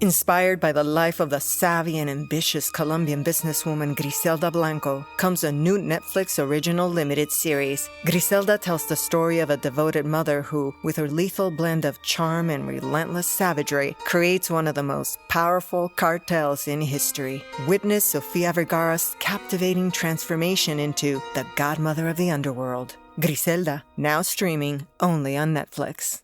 Inspired by the life of the savvy and ambitious Colombian businesswoman Griselda Blanco comes a new Netflix original limited series. Griselda tells the story of a devoted mother who, with her lethal blend of charm and relentless savagery, creates one of the most powerful cartels in history. Witness Sofia Vergara's captivating transformation into the godmother of the underworld. Griselda, now streaming only on Netflix.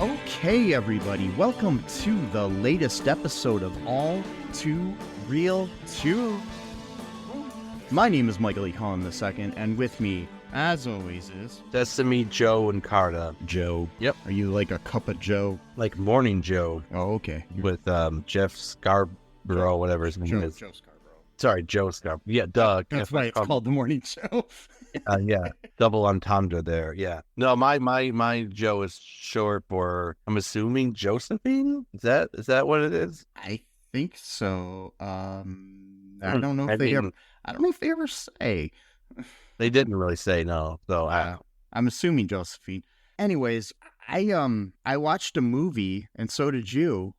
Okay, everybody, welcome to the latest episode of All Too Real 2. My name is Michael E. Collin II, and with me, as always, is... Sesame Joe and Carta. Joe. Yep. Are you like a cup of Joe? Like Morning Joe. Oh, okay. With Jeff Scarborough, whatever his name is. Joe Scarborough. Sorry, Joe Scarborough. Yeah, Doug. That's right, it's called The Morning Show. Yeah, double entendre there, yeah. No, my Joe is short for, I'm assuming, Josephine? Is that what it is? I think so. I don't know if they ever say. They didn't really say no, so I'm assuming Josephine. Anyways, I watched a movie, and so did you,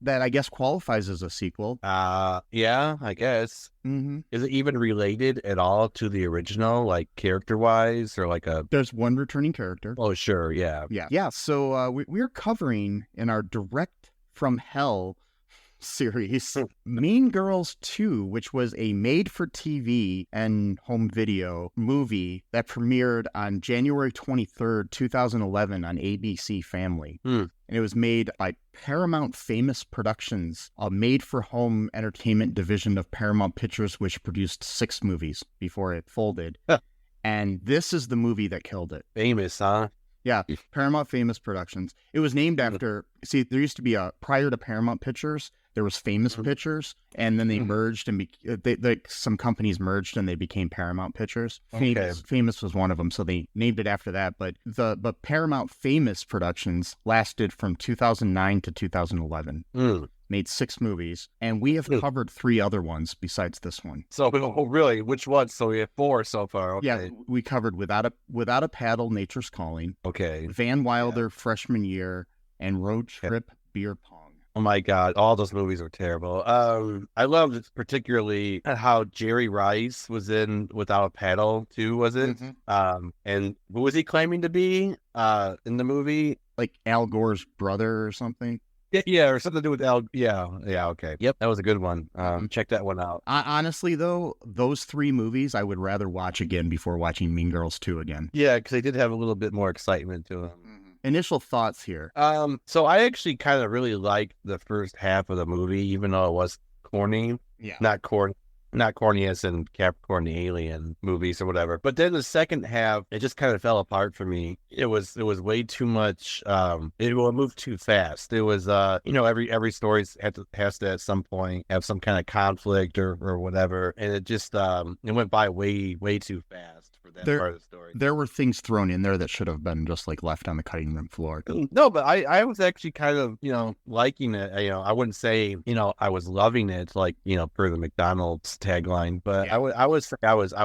that I guess qualifies as a sequel. Yeah, I guess. Mm-hmm. Is it even related at all to the original, like character-wise, or like a... There's one returning character. Oh, sure, yeah. Yeah, so we're covering in our Direct from Hell series Mean Girls 2, which was a made-for-TV and home video movie that premiered on January 23rd, 2011 on ABC Family. And it was made by Paramount Famous Productions, a made-for-home entertainment division of Paramount Pictures, which produced 6 movies before it folded. And this is the movie that killed it. Famous, huh? Yeah, Paramount Famous Productions. It was named after, see, there used to be prior to Paramount Pictures, there was Famous Pictures, and then they merged and some companies merged and they became Paramount Pictures. Okay. Famous was one of them, so they named it after that. But Paramount Famous Productions lasted from 2009 to 2011. Made 6 movies, and we have covered 3 other ones besides this one. So, really, which one? So we have 4 so far. Okay. Yeah, we covered Without a Paddle, Nature's Calling. Okay. Van Wilder, Freshman Year, and Road Trip Beer Pong. Oh my God, all those movies were terrible. I loved particularly how Jerry Rice was in Without a Paddle too, was it? And who was he claiming to be in the movie? Like Al Gore's brother or something? Yeah, or something to do with Al. Yeah, okay. Yep, that was a good one. Check that one out. Honestly, though, those 3 movies I would rather watch again before watching Mean Girls 2 again. Yeah, because they did have a little bit more excitement to them. Initial thoughts here. So I actually kind of really liked the first half of the movie, even though it was corny. Yeah. Not corny as in Capricorn the Alien movies or whatever. But then the second half, it just kind of fell apart for me. It was way too much. It moved too fast. It was every story has to at some point have some kind of conflict or whatever, and it just it went by way too fast. Part of the story. There were things thrown in there that should have been just like left on the cutting room floor. No, but I was actually kind of, liking it. I wouldn't say, I was loving it like, per the McDonald's tagline, but yeah. I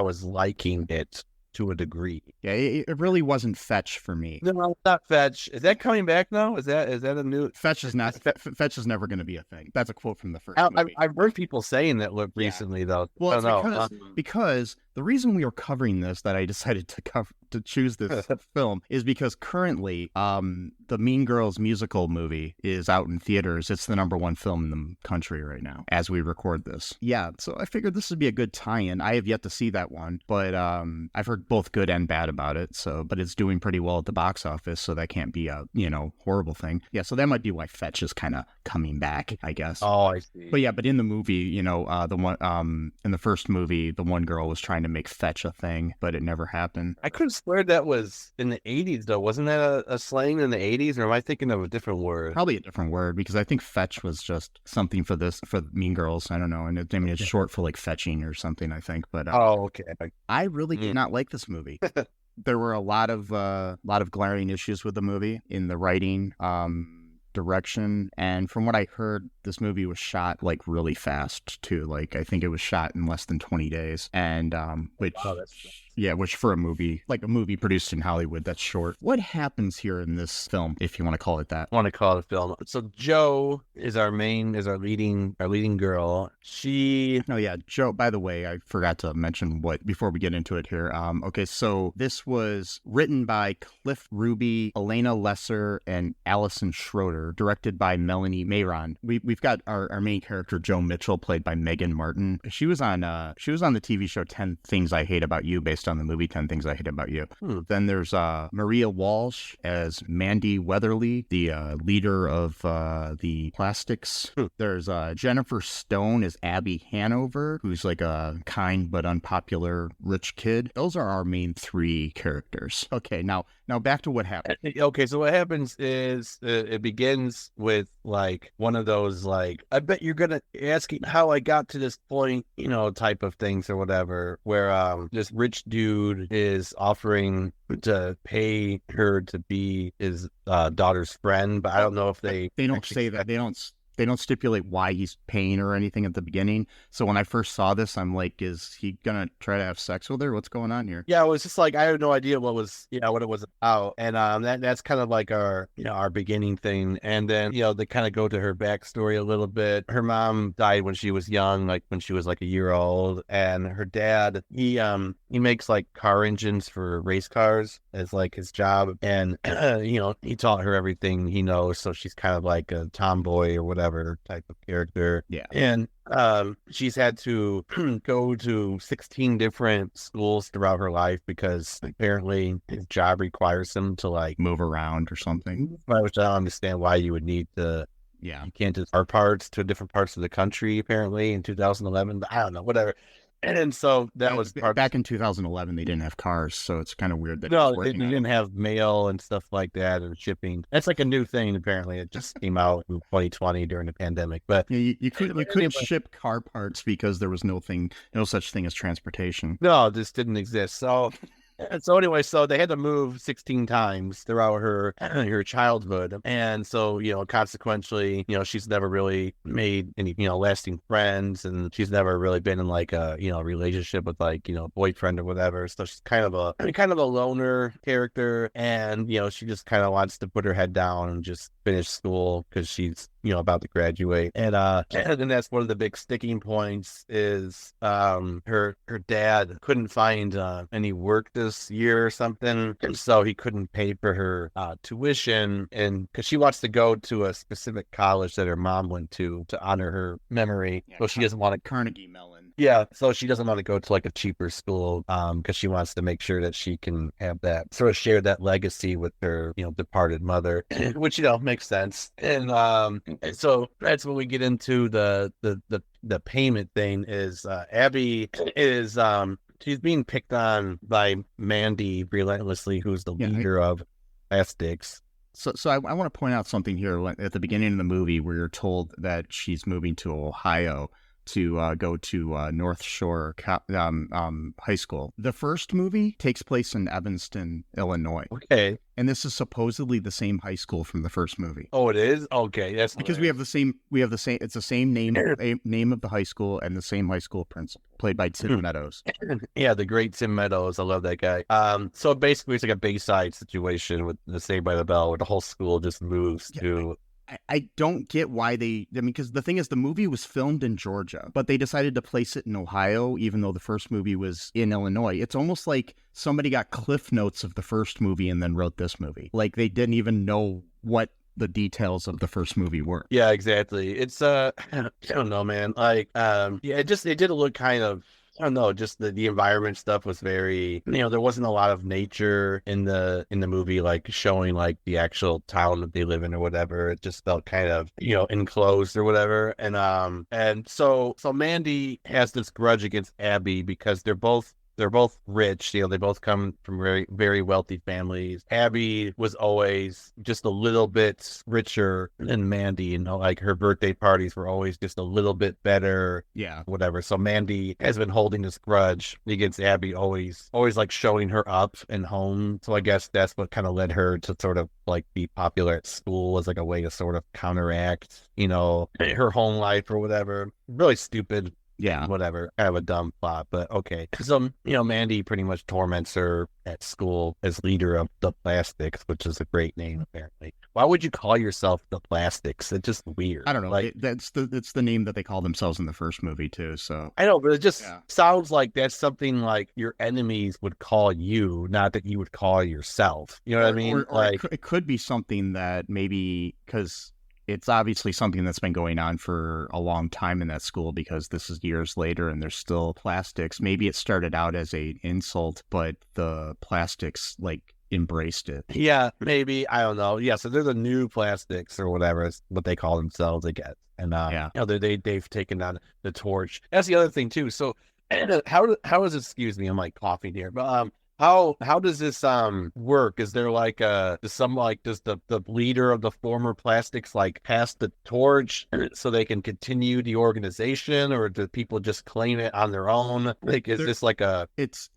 was liking it to a degree. Yeah, it really wasn't fetch for me. No, not fetch. Is that coming back now? Is that a new... Fetch is not. Fetch is never going to be a thing. That's a quote from the first movie. I've heard people saying that recently, though. Well, it's because The reason we are covering this, that I decided to choose this film, is because currently the Mean Girls musical movie is out in theaters. It's the #1 film in the country right now as we record this. Yeah, so I figured this would be a good tie-in. I have yet to see that one, but I've heard both good and bad about it. So, but it's doing pretty well at the box office, so that can't be a horrible thing. Yeah, so that might be why Fetch is kind of coming back, I guess. Oh, I see. But yeah, but in the movie, the one in the first movie, the one girl was trying to make Fetch a thing, but it never happened. I could have swear that was in the 80s, though. Wasn't that a slang in the 80s, or am I thinking of a different word? Probably a different word, because I think Fetch was just something for Mean Girls. I don't know, and it's short for like fetching or something, I think. But oh, okay. I really did not like this movie. There were a lot of glaring issues with the movie in the writing, direction, and from what I heard, this movie was shot like really fast too. Like I think it was shot in less than 20 days, and which for a movie produced in Hollywood, that's short. What happens here in this film, if you want to call it that? I want to call it a film. So Jo is our leading girl. Jo, by the way, I forgot to mention before we get into it here. Okay, so this was written by Cliff Ruby, Elena Lesser, and Allison Schroeder, directed by Melanie Meaghan. We've got our main character, Jo Mitchell, played by Megan Martin. She was on the TV show 10 Things I Hate About You, based on the movie 10 Things I Hate About You. Then there's Maria Walsh as Mandi Weatherly, the leader of the Plastics. There's Jennifer Stone as Abby Hanover, who's like a kind but unpopular rich kid. Those are our main 3 characters. Okay, now back to what happened. Okay, so what happens is it begins with like one of those like, I bet you're gonna ask how I got to this point, type of things or whatever, where this rich dude is offering to pay her to be his daughter's friend, but I don't know if they don't say that. They don't stipulate why he's paying her or anything at the beginning. So when I first saw this, I'm like, is he gonna try to have sex with her? What's going on here? Yeah, it was just like, I had no idea what it was about. And that's kind of like our beginning thing. And then, they kind of go to her backstory a little bit. Her mom died when she was young, like when she was like a year old. And her dad, he makes like car engines for race cars as like his job. And, he taught her everything he knows. So she's kind of like a tomboy or whatever type of character. Yeah. And she's had to go to 16 different schools throughout her life because apparently his job requires him to like move around or something. Which I don't understand why you would need to. Yeah. You can't just our parts to different parts of the country apparently in 2011. But I don't know, whatever. And so that was back in 2011. They didn't have cars, so it's kind of weird that they didn't have mail and stuff like that or shipping. That's like a new thing. Apparently, it just came out in 2020 during the pandemic. But yeah, you couldn't ship car parts because there was no such thing as transportation. No, this didn't exist. So anyway, so they had to move 16 times throughout her childhood. And so, consequently, she's never really made any, lasting friends, and she's never really been in like a, relationship with like, boyfriend or whatever. So she's kind of a loner character, and, she just kind of wants to put her head down and just finish school because she's, about to graduate. And then that's one of the big sticking points is her dad couldn't find any work this year or something, and so he couldn't pay for her tuition, and because she wants to go to a specific college that her mom went to honor her memory. So she doesn't want to Carnegie Mellon. Yeah, so she doesn't want to go to like a cheaper school because she wants to make sure that she can have that sort of share that legacy with her departed mother, which makes sense. And so that's when we get into the payment thing. Is Abby is she's being picked on by Mandi relentlessly, who's the leader of Plastics. So I want to point out something here at the beginning of the movie where you're told that she's moving to Ohio to go to North Shore High School. The first movie takes place in Evanston, Illinois. Okay. And this is supposedly the same high school from the first movie. Oh, it is? Okay, that's because we have the same. It's the same name of the high school and the same high school principal, played by Tim Meadows. Yeah, the great Tim Meadows. I love that guy. So basically, it's like a Bayside situation with the Saved by the Bell, where the whole school just moves to I don't get why because the thing is, the movie was filmed in Georgia, but they decided to place it in Ohio, even though the first movie was in Illinois. It's almost like somebody got cliff notes of the first movie and then wrote this movie. Like they didn't even know what the details of the first movie were. Yeah, exactly. It's I don't know, man. Like it did look kind of, I don't know, just the environment stuff was very, there wasn't a lot of nature in the movie, like showing like the actual town that they live in or whatever. It just felt kind of, enclosed or whatever. And so Mandi has this grudge against Abby because they're both rich. They both come from very, very wealthy families. Abby was always just a little bit richer than Mandi, like her birthday parties were always just a little bit better. Yeah. Whatever. So Mandi has been holding this grudge against Abby, always like showing her up and home. So I guess that's what kind of led her to sort of like be popular at school as like a way to sort of counteract, her home life or whatever. Really stupid. Yeah. Whatever. Kind of a dumb plot, but okay. So, Mandi pretty much torments her at school as leader of the Plastics, which is a great name, apparently. Why would you call yourself the Plastics? It's just weird. I don't know. Like, it's the name that they call themselves in the first movie, too. So I know, but it just sounds like that's something like your enemies would call you, not that you would call yourself. You know what I mean? Or it could be something that maybe, because it's obviously something that's been going on for a long time in that school, because this is years later and there's still Plastics. Maybe it started out as an insult, but the Plastics like embraced it. Yeah, maybe. I don't know. Yeah, so they're the new Plastics or whatever is what they call themselves, I guess. And they've taken on the torch. That's the other thing too. So how is it, excuse me, I'm like coughing here, but how does this work? Is there like does the leader of the former Plastics like pass the torch so they can continue the organization, or do people just claim it on their own? Like, is this like a? It's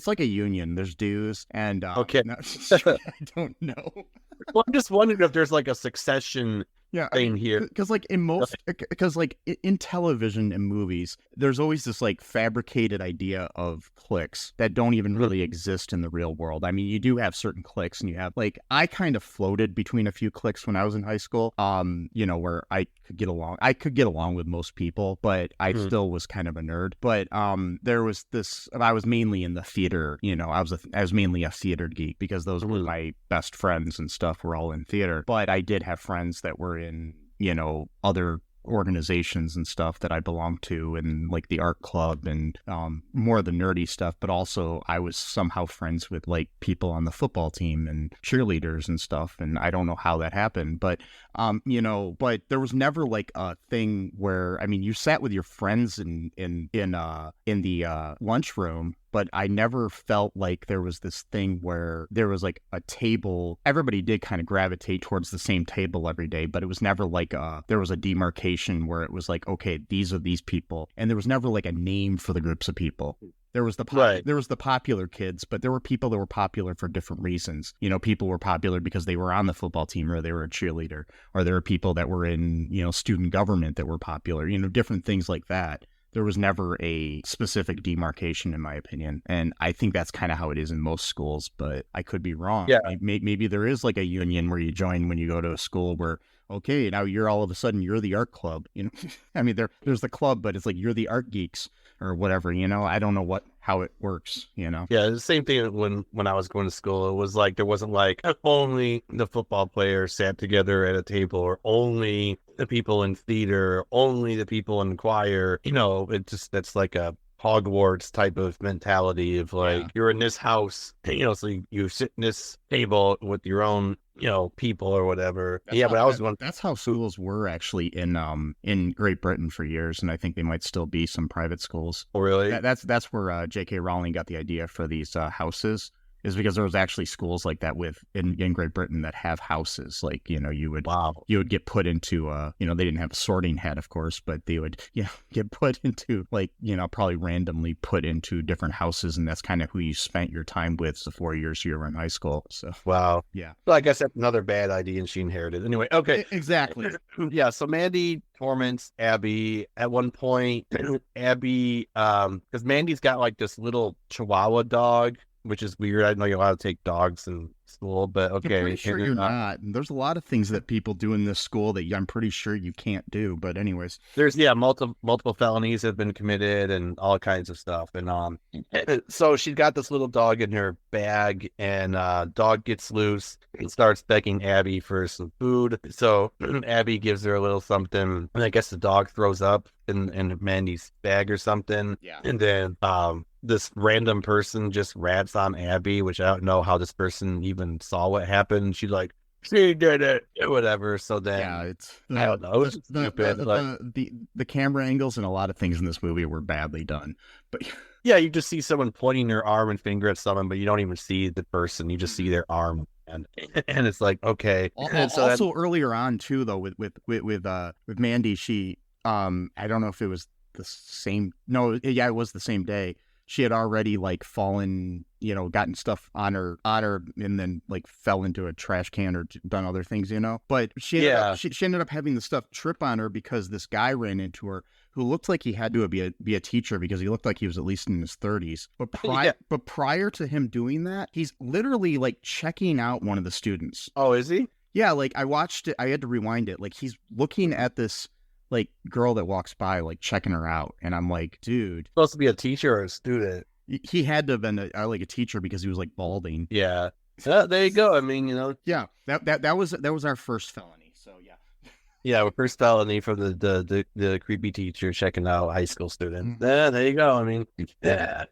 like a union. There's dues and okay. No, I don't know. Well, I'm just wondering if there's like a succession thing here, because like in television and movies, there's always this like fabricated idea of cliques that don't even really exist in the real world. I mean, you do have certain cliques, and you have like, I kind of floated between a few cliques when I was in high school, where I could get along with most people, but I still was kind of a nerd. But there was this, I was mainly in the theater, I was mainly a theater geek, because those were my best friends and stuff were all in theater. But I did have friends that were in, other organizations and stuff that I belonged to, and like the art club and more of the nerdy stuff. But also I was somehow friends with like people on the football team and cheerleaders and stuff, and I don't know how that happened, but but there was never like a thing where, I mean, you sat with your friends in the lunchroom, but I never felt like there was this thing where there was like a table. Everybody did kind of gravitate towards the same table every day, but it was never like there was a demarcation where it was like, okay, these are these people. And there was never like a name for the groups of people. There was the popular kids, but there were people that were popular for different reasons. People were popular because they were on the football team, or they were a cheerleader, or there were people that were in, student government that were popular, different things like that. There was never a specific demarcation, in my opinion. And I think that's kind of how it is in most schools, but I could be wrong. Yeah. Maybe there is like a union where you join when you go to a school where, okay, now you're all of a sudden, you're the art club. I mean, there's the club, but it's like, you're the art geeks or whatever, I don't know how it works, Yeah, the same thing when I was going to school. It was like, there wasn't like only the football players sat together at a table, or only the people in theater, or only the people in choir. That's like a Hogwarts type of mentality of like, you're in this house, so you sit in this table with your own, people or whatever. That's how schools were actually in Great Britain for years, and I think they might still be some private schools. Oh, really? That's where J.K. Rowling got the idea for these houses. Is because there was actually schools like that in Great Britain that have houses. Like, you would get put into, they didn't have a sorting hat, of course, but they would, get put into like, probably randomly put into different houses. And that's kind of who you spent your time with the 4 years you were in high school. So, wow. Yeah. Well, I guess that's another bad idea, and she inherited. Anyway, okay. Exactly. Yeah. So Mandi torments Abby at one point. Abby, because Mandi's got like this little Chihuahua dog, which is weird. I didn't know you're allowed to take dogs and school, but okay. I'm pretty sure you're not. And there's a lot of things that people do in this school that I'm pretty sure you can't do. But anyways, there's multiple felonies have been committed and all kinds of stuff. And so she's got this little dog in her bag, and dog gets loose and starts begging Abby for some food. So Abby gives her a little something, and I guess the dog throws up in Mandy's bag or something. Yeah. And then this random person just rats on Abby, which I don't know how this person even saw what happened. She's like, she did it, whatever. So then, I don't know. It was stupid. The camera angles and a lot of things in this movie were badly done. But yeah, you just see someone pointing their arm and finger at someone, but you don't even see the person. You just see their arm, and it's like, okay. And so also earlier on too, though, with Mandi, she I don't know if it was the same. No, yeah, it was the same day. She had already like fallen, gotten stuff on her, and then like fell into a trash can or done other things, But she ended up having the stuff trip on her because this guy ran into her who looked like he had to be a teacher because he looked like he was at least in his 30s. But prior to him doing that, he's literally like checking out one of the students. Oh, is he? Yeah, like I watched it. I had to rewind it. Like he's looking at this like girl that walks by, like checking her out, and I'm like, dude, supposed to be a teacher or a student. He had to have been a teacher because he was like balding. Yeah, there you go. I mean, yeah, that was our first felony. So yeah, our first felony from the creepy teacher checking out high school students. Yeah, there you go. I mean, yeah,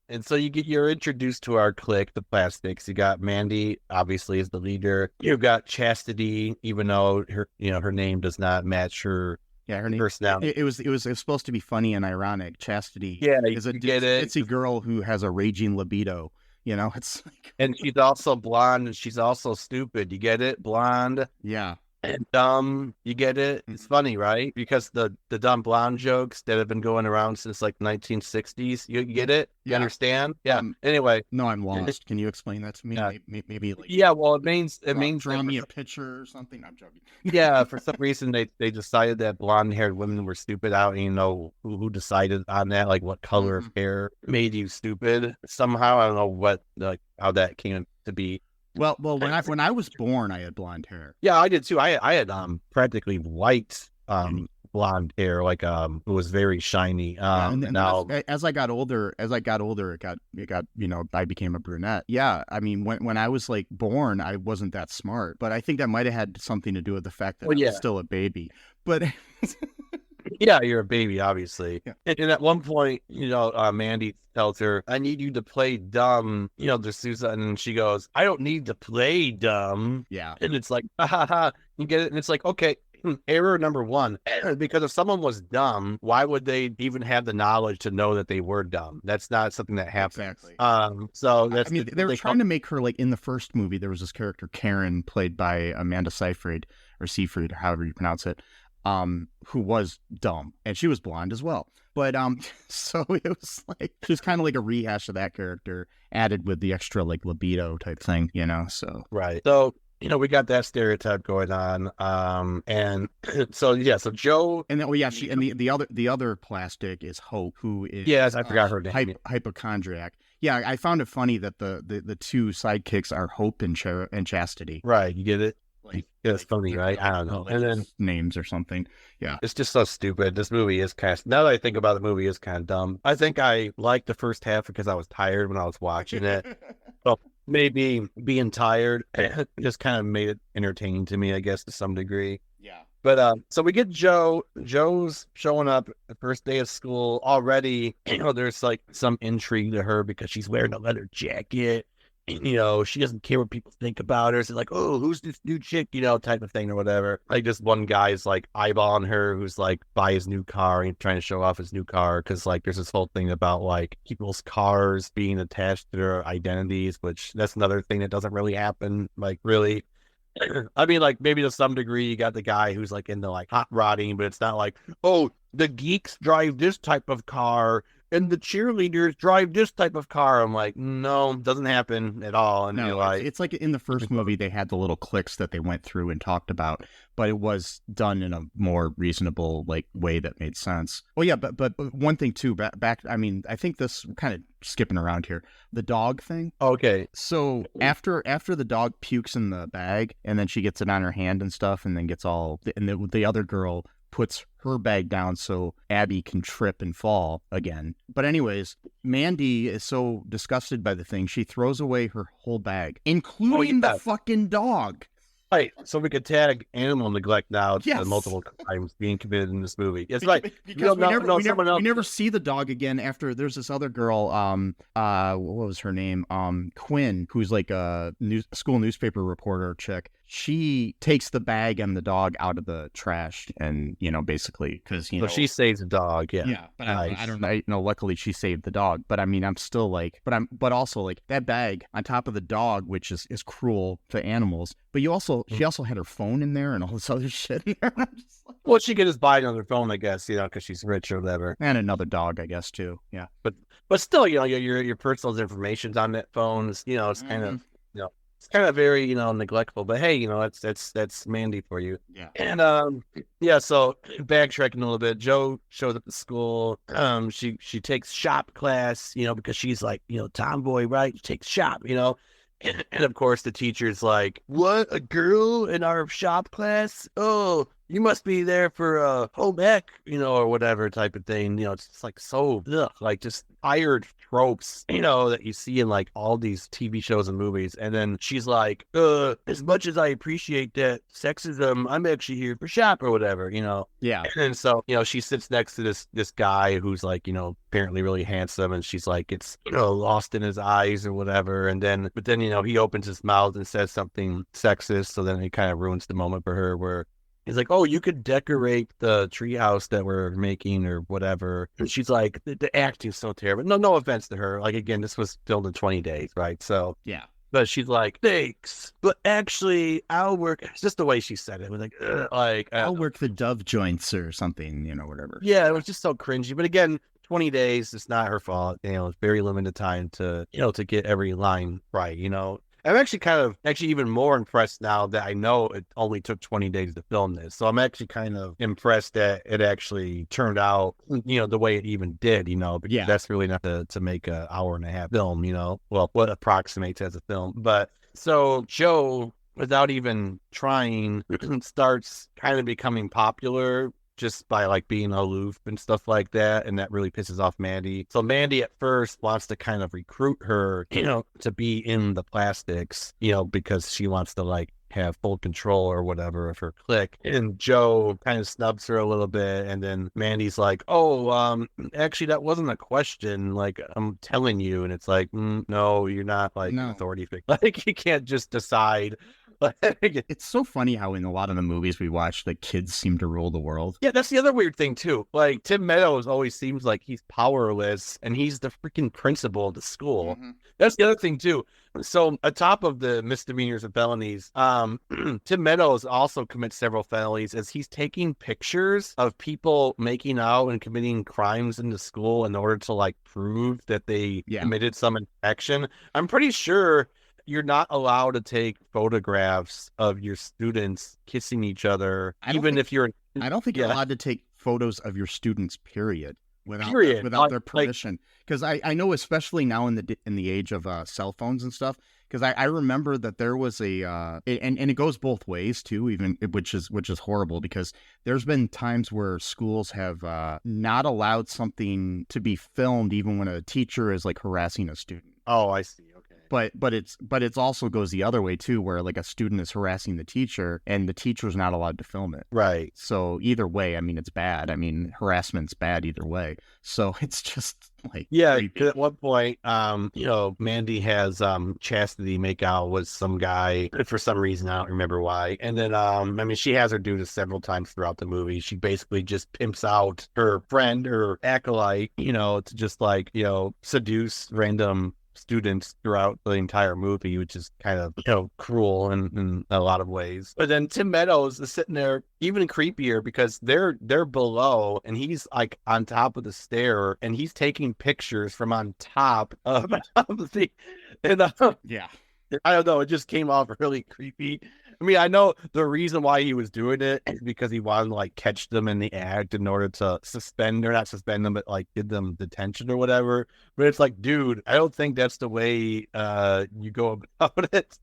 and so you're introduced to our clique, the Plastics. You got Mandi, obviously, as the leader. You've got Chastity, even though her name does not match her. Yeah, her name. Personality. It was supposed to be funny and ironic. Chastity. Yeah, is a ditzy girl who has a raging libido. It's like... And she's also blonde, and she's also stupid. You get it? Blonde. Yeah. And dumb, you get it? It's funny, right? Because the dumb blonde jokes that have been going around since like 1960s. You get it? You understand? Yeah. Anyway. No, I'm lost. Can you explain that to me? Yeah. Maybe like... Yeah, well, it means draw me a picture or something. I'm joking. Yeah, for some reason they decided that blonde-haired women were stupid. I don't even know who decided on that, like what color of hair made you stupid. Somehow, I don't know how that came to be. Well, when I was born, I had blonde hair. Yeah, I did too. I had practically white blonde hair, like it was very shiny. And now as I got older, it got I became a brunette. Yeah, I mean when I was like born, I wasn't that smart, but I think that might have had something to do with the fact that I was still a baby. But yeah, you're a baby, obviously. Yeah. And at one point, Mandi tells her, I need you to play dumb, to Susan. And she goes, I don't need to play dumb. Yeah. And it's like, ha ha ha. You get it? And it's like, okay, error number one. Because if someone was dumb, why would they even have the knowledge to know that they were dumb? That's not something that happens. Exactly. So that's they were trying to make her like in the first movie, there was this character, Karen, played by Amanda Seyfried, or Seyfried, or however you pronounce it. Who was dumb, and she was blonde as well. But so it was like she was kind of like a rehash of that character, added with the extra like libido type thing, So right. So we got that stereotype going on. And so Joe, and then the other plastic is Holt, who is I forgot her name. Hypochondriac. Yeah, I found it funny that the two sidekicks are Hope and Chastity. Right, you get it. It's funny, right? I don't know. And then names or something. Yeah. It's just so stupid. This movie is now that I think about it, the movie is kind of dumb. I think I liked the first half because I was tired when I was watching it. Well, maybe being tired just kind of made it entertaining to me, I guess, to some degree. Yeah. But so we get Joe. Joe's showing up the first day of school already. There's like some intrigue to her because she's wearing a leather jacket. She doesn't care what people think about her. It's like, oh, who's this new chick, type of thing or whatever. Like this one guy's like eyeballing her who's like buy his new car and trying to show off his new car because like there's this whole thing about like people's cars being attached to their identities, which that's another thing that doesn't really happen. Like really. I mean, like maybe to some degree you got the guy who's like into like hot rodding, but it's not like, oh, the geeks drive this type of car and the cheerleaders drive this type of car. I'm like, no, doesn't happen at all. And no, it's like in the first movie, they had the little cliques that they went through and talked about, but it was done in a more reasonable like way that made sense. Oh yeah, but one thing too, back. I mean, I think this kind of skipping around here. The dog thing. Okay. So after the dog pukes in the bag, and then she gets it on her hand and stuff, and then gets all, and the other girl puts her bag down so Abby can trip and fall again. But anyways, Mandi is so disgusted by the thing, she throws away her whole bag, including the fucking dog. Right, so we could tag animal neglect now to multiple crimes being committed in this movie. It's like because we never see the dog again after. There's this other girl, what was her name? Quinn, who's like a school newspaper reporter chick. She takes the bag and the dog out of the trash, and basically because so she saves the dog. Yeah, but I don't know. Luckily, she saved the dog. But I mean, I'm still like, but also like that bag on top of the dog, which is cruel to animals. But she also had her phone in there and all this other shit in there. Well, she could just buy another phone, I guess, because she's rich or whatever, and another dog, I guess too. Yeah, but still, your personal information's on that phone. It's kind of it's kind of very neglectful. But hey, that's Mandi for you. Yeah, and so backtracking a little bit, Jo shows up at school. She takes shop class, because she's like tomboy, right? She takes shop, And of course, the teacher's like, "What? A girl in our shop class? Oh, you must be there for home ec, or whatever type of thing." It's just like so, like just tired tropes, that you see in like all these TV shows and movies. And then she's like, "As much as I appreciate that sexism, I'm actually here for shop or whatever, Yeah. And so, she sits next to this guy who's like, apparently really handsome, and she's like, it's lost in his eyes or whatever. But then he opens his mouth and says something sexist, so then it kind of ruins the moment for her where he's like, "Oh, you could decorate the treehouse that we're making or whatever." And she's like, the acting's so terrible. No offense to her. Like, again, this was filmed in 20 days, right? So yeah. But she's like, "Thanks, but actually, I'll work." It's just the way she said it. It was like, I'll work the dove joints or something, whatever. Yeah, it was just so cringy. But again, 20 days, it's not her fault. It's very limited time to get every line right. I'm actually even more impressed now that I know it only took 20 days to film this. So I'm actually kind of impressed that it actually turned out, the way it even did, because that's really not to make an hour and a half film, well, what approximates as a film. But so Jo, without even trying, starts kind of becoming popular just by like being aloof and stuff like that, and that really pisses off Mandi. So Mandi at first wants to kind of recruit her, to be in the plastics, because she wants to like have full control or whatever of her clique. And Jo kind of snubs her a little bit, and then Mandi's like, "Oh, actually that wasn't a question, like I'm telling you." And it's like, no, you're not like an authority figure. Like you can't just decide. It's so funny how in a lot of the movies we watch, the kids seem to rule the world. Yeah, that's the other weird thing too. Like Tim Meadows always seems like he's powerless, and he's the freaking principal of the school. Mm-hmm. That's the other thing too. So atop of the misdemeanors and felonies, Tim Meadows also commits several felonies as he's taking pictures of people making out and committing crimes in the school in order to like prove that they committed some infraction. I'm pretty sure you're not allowed to take photographs of your students kissing each other, I don't think you're allowed to take photos of your students, period, without their permission. Because I know, especially now in the age of cell phones and stuff, because I remember that there was and it goes both ways too, even which is horrible, because there's been times where schools have not allowed something to be filmed even when a teacher is like harassing a student. Oh, I see. But it's also goes the other way too, where like a student is harassing the teacher and the teacher's not allowed to film it. Right. So either way, I mean, it's bad. I mean, harassment's bad either way. So it's just like, at one point, Mandi has Chastity make out with some guy for some reason. I don't remember why. And then she has her do this several times throughout the movie. She basically just pimps out her friend or acolyte, to just like, seduce random students throughout the entire movie, which is kind of, cruel in a lot of ways. But then Tim Meadows is sitting there even creepier because they're below and he's like on top of the stair and he's taking pictures from on top of the, and yeah. I don't know, it just came off really creepy. I mean, I know the reason why he was doing it is because he wanted to like catch them in the act in order to not suspend them, but like give them detention or whatever. But it's like, dude, I don't think that's the way you go about it.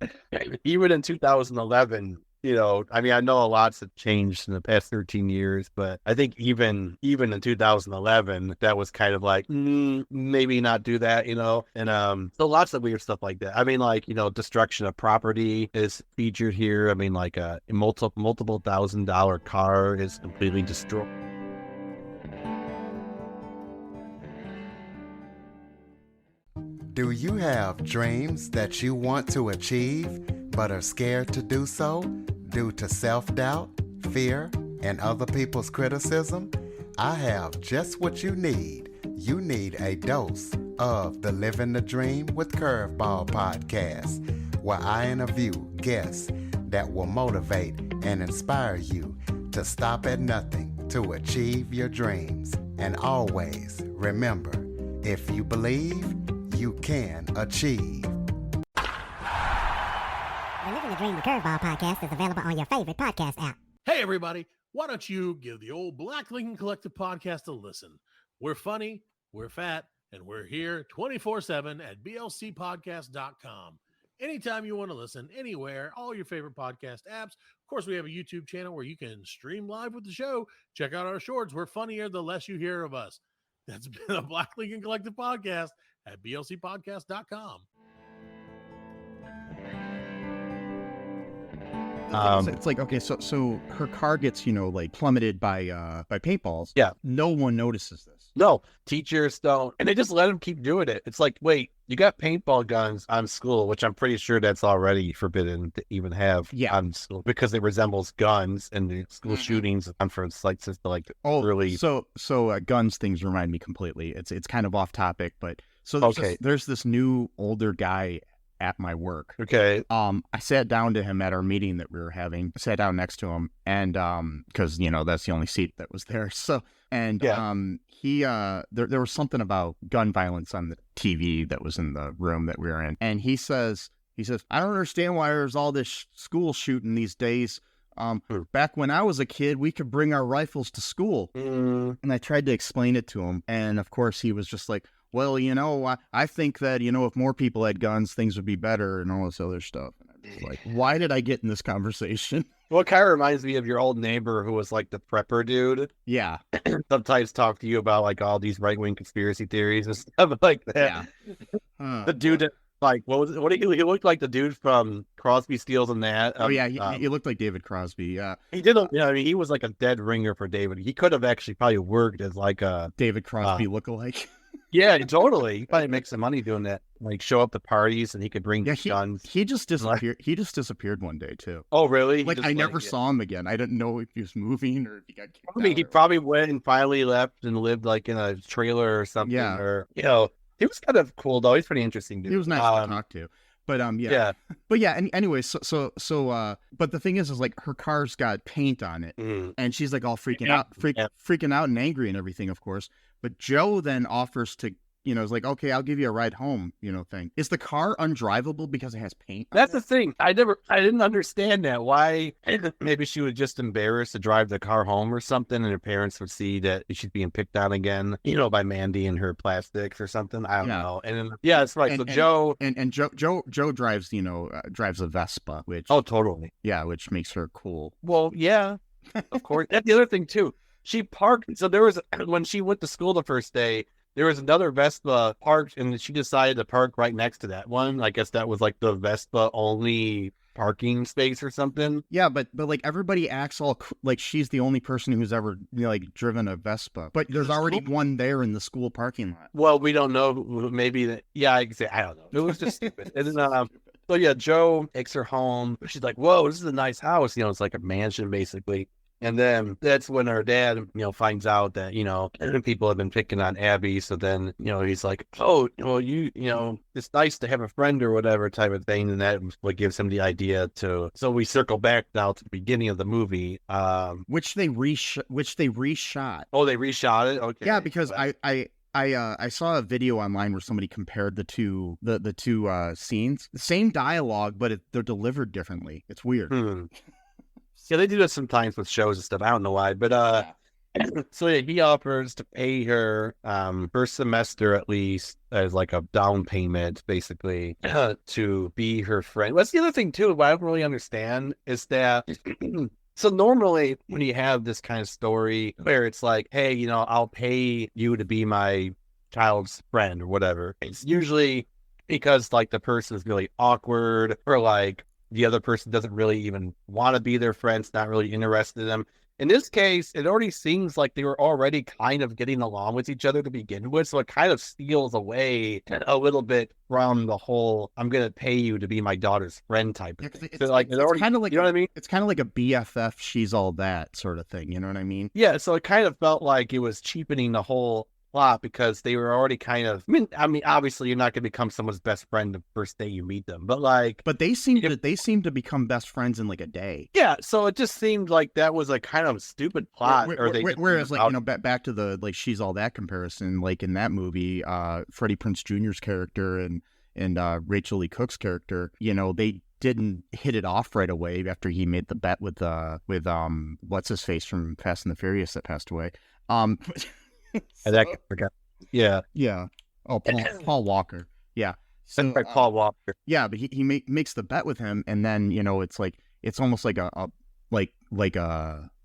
Even in 2011, I mean, I know a lot's have changed in the past 13 years, but I think even in 2011, that was kind of like, maybe not do that, and so lots of weird stuff like that. I mean, like, destruction of property is featured here. I mean, like a multiple $1,000 car is completely destroyed. Do you have dreams that you want to achieve, but are scared to do so due to self-doubt, fear, and other people's criticism? I have just what you need. You need a dose of the Living the Dream with Curveball podcast, where I interview guests that will motivate and inspire you to stop at nothing to achieve your dreams. And always remember, if you believe, you can achieve. The Living the Dream with Curveball podcast is available on your favorite podcast app. Hey, everybody. Why don't you give the old Black Lincoln Collective podcast a listen? We're funny, we're fat, and we're here 24/7 at blcpodcast.com. Anytime you want to listen, anywhere, all your favorite podcast apps. Of course, we have a YouTube channel where you can stream live with the show. Check out our shorts. We're funnier the less you hear of us. That's been a Black Lincoln Collective podcast at blcpodcast.com. It's like, okay, so her car gets, like plummeted by paintballs. Yeah. No one notices this. No, teachers don't. And they just let them keep doing it. It's like, wait, you got paintball guns on school, which I'm pretty sure that's already forbidden to even have on school because it resembles guns and the school shootings on for like since the early. So guns things remind me completely. It's kind of off topic, but there's this new older guy at my work. Okay. I sat down to him at our meeting that we were having. I sat down next to him, and because that's the only seat that was there. So he there was something about gun violence on the TV that was in the room that we were in, and he says I don't understand why there's all this school shooting these days. Back when I was a kid, we could bring our rifles to school, and I tried to explain it to him, and of course he was just like, well, I think that, if more people had guns, things would be better and all this other stuff. And I'm just like, why did I get in this conversation? Well, it kind of reminds me of your old neighbor who was like the prepper dude. Yeah. Sometimes talk to you about like all these right-wing conspiracy theories and stuff like that. Yeah. The dude that, like, what was it? He looked like the dude from Crosby, Stills and that. He looked like David Crosby. Yeah. He did. He was like a dead ringer for David. He could have actually probably worked as like a David Crosby lookalike. Yeah, totally. He probably make some money doing that. Like show up to parties and he could bring guns. He just disappeared. He just disappeared one day too. Oh, really? I never saw him again. I didn't know if he was moving or if he got kicked out. He probably went and finally left and lived like in a trailer or something. Yeah. Or he was kind of cool though. He's pretty interesting dude. He was nice to talk to. But yeah. But yeah, and anyway, so but the thing is like her car's got paint on it, and she's like all freaking out and angry and everything, of course. But Joe then offers to, is like, okay, I'll give you a ride home, thing. Is the car undrivable because it has paint on That's the thing. I didn't understand that. Why? Maybe she was just embarrassed to drive the car home or something, and her parents would see that she's being picked on again, by Mandi and her plastics or something. I don't know. And then, it's right. So Joe and Joe drives, drives a Vespa, which totally, which makes her cool. Well, yeah, of course. That's the other thing too. She parked. So there was, when she went to school the first day, there was another Vespa parked, and she decided to park right next to that one. I guess that was like the Vespa only parking space or something. Yeah, but like everybody acts all like she's the only person who's ever driven a Vespa. But there's already one there in the school parking lot. Well, we don't know. Maybe that. Yeah, I don't know. It was just stupid. And then, so yeah, Joe takes her home. She's like, "Whoa, this is a nice house. It's like a mansion basically." And then that's when her dad, finds out that, people have been picking on Abby. So then, he's like, oh, well, it's nice to have a friend or whatever type of thing. And that was what gives him the idea to. So we circle back now to the beginning of the movie. Which they reshot. Oh, they reshot it? Okay. Yeah, because I saw a video online where somebody compared the two scenes. The same dialogue, but they're delivered differently. It's weird. Yeah, they do that sometimes with shows and stuff. I don't know why, but so yeah, he offers to pay her first semester at least as like a down payment, basically, to be her friend. That's the other thing too. What I don't really understand is that. So normally when you have this kind of story where it's like, hey, I'll pay you to be my child's friend or whatever, it's usually because like the person is really awkward or like the other person doesn't really even want to be their friend, it's not really interested in them. In this case, it already seems like they were already kind of getting along with each other to begin with, so it kind of steals away a little bit from the whole "I'm going to pay you to be my daughter's friend" type of thing. It's kind of like, you know what I mean? It's kind of like a BFF, she's all that sort of thing. You know what I mean? Yeah. So it kind of felt like it was cheapening the whole plot because they were already kind of. I mean, obviously, you're not going to become someone's best friend the first day you meet them, but they seem to become best friends in like a day. Yeah, so it just seemed like that was a kind of stupid plot. Whereas, back to the like she's all that comparison, like in that movie, Freddie Prinze Jr.'s character and Rachel Lee Cook's character, they didn't hit it off right away after he made the bet with what's his face from Fast and the Furious that passed away. I forgot. Yeah. Oh, Paul Walker. Yeah. So, that's right, Paul Walker. Yeah, but he makes the bet with him, and then it's almost like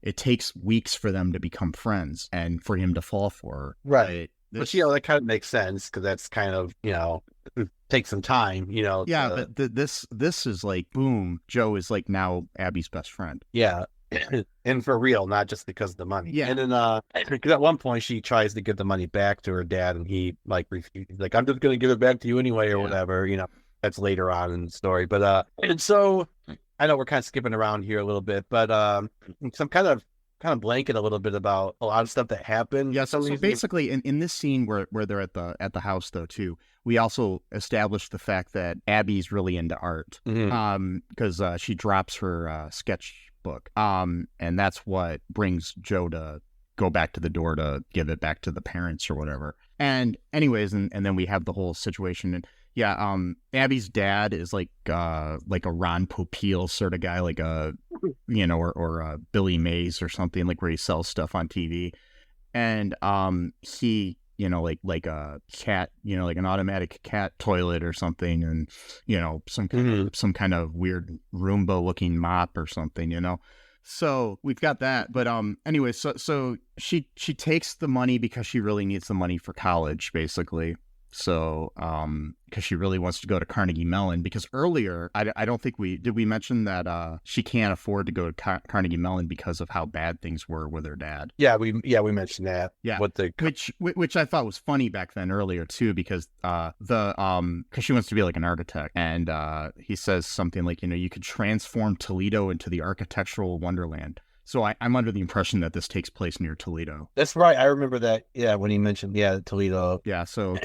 it takes weeks for them to become friends and for him to fall for her. Right. But that kind of makes sense because that's kind of it takes some time. Yeah, but this is like boom. Joe is like now Abby's best friend. Yeah. And for real, not just because of the money. Yeah. And then because at one point she tries to give the money back to her dad and he like refuses, like, I'm just gonna give it back to you anyway or whatever, that's later on in the story. But and so I know we're kind of skipping around here a little bit, but some kind of blanket a little bit about a lot of stuff that happened. Yeah, so basically in this scene where they're at the house though too, we also established the fact that Abby's really into art. Because she drops her sketchbook. And that's what brings Joe to go back to the door to give it back to the parents or whatever. And anyways, and then we have the whole situation. And yeah, Abby's dad is like a Ron Popeil sort of guy, like a or a Billy Mays or something, like where he sells stuff on TV. And he like a cat, like an automatic cat toilet or something, and some kind of weird Roomba looking mop or something, So we've got that, but anyway, so she takes the money because she really needs the money for college, basically. So because she really wants to go to Carnegie Mellon, because earlier I don't think we mention that she can't afford to go to Carnegie Mellon because of how bad things were with her dad. Yeah, we mentioned that. Yeah, which I thought was funny back then earlier too, because because she wants to be like an architect, and he says something like, you could transform Toledo into the architectural wonderland. So I'm under the impression that this takes place near Toledo. That's right. I remember that. Yeah, when he mentioned Toledo. Yeah. So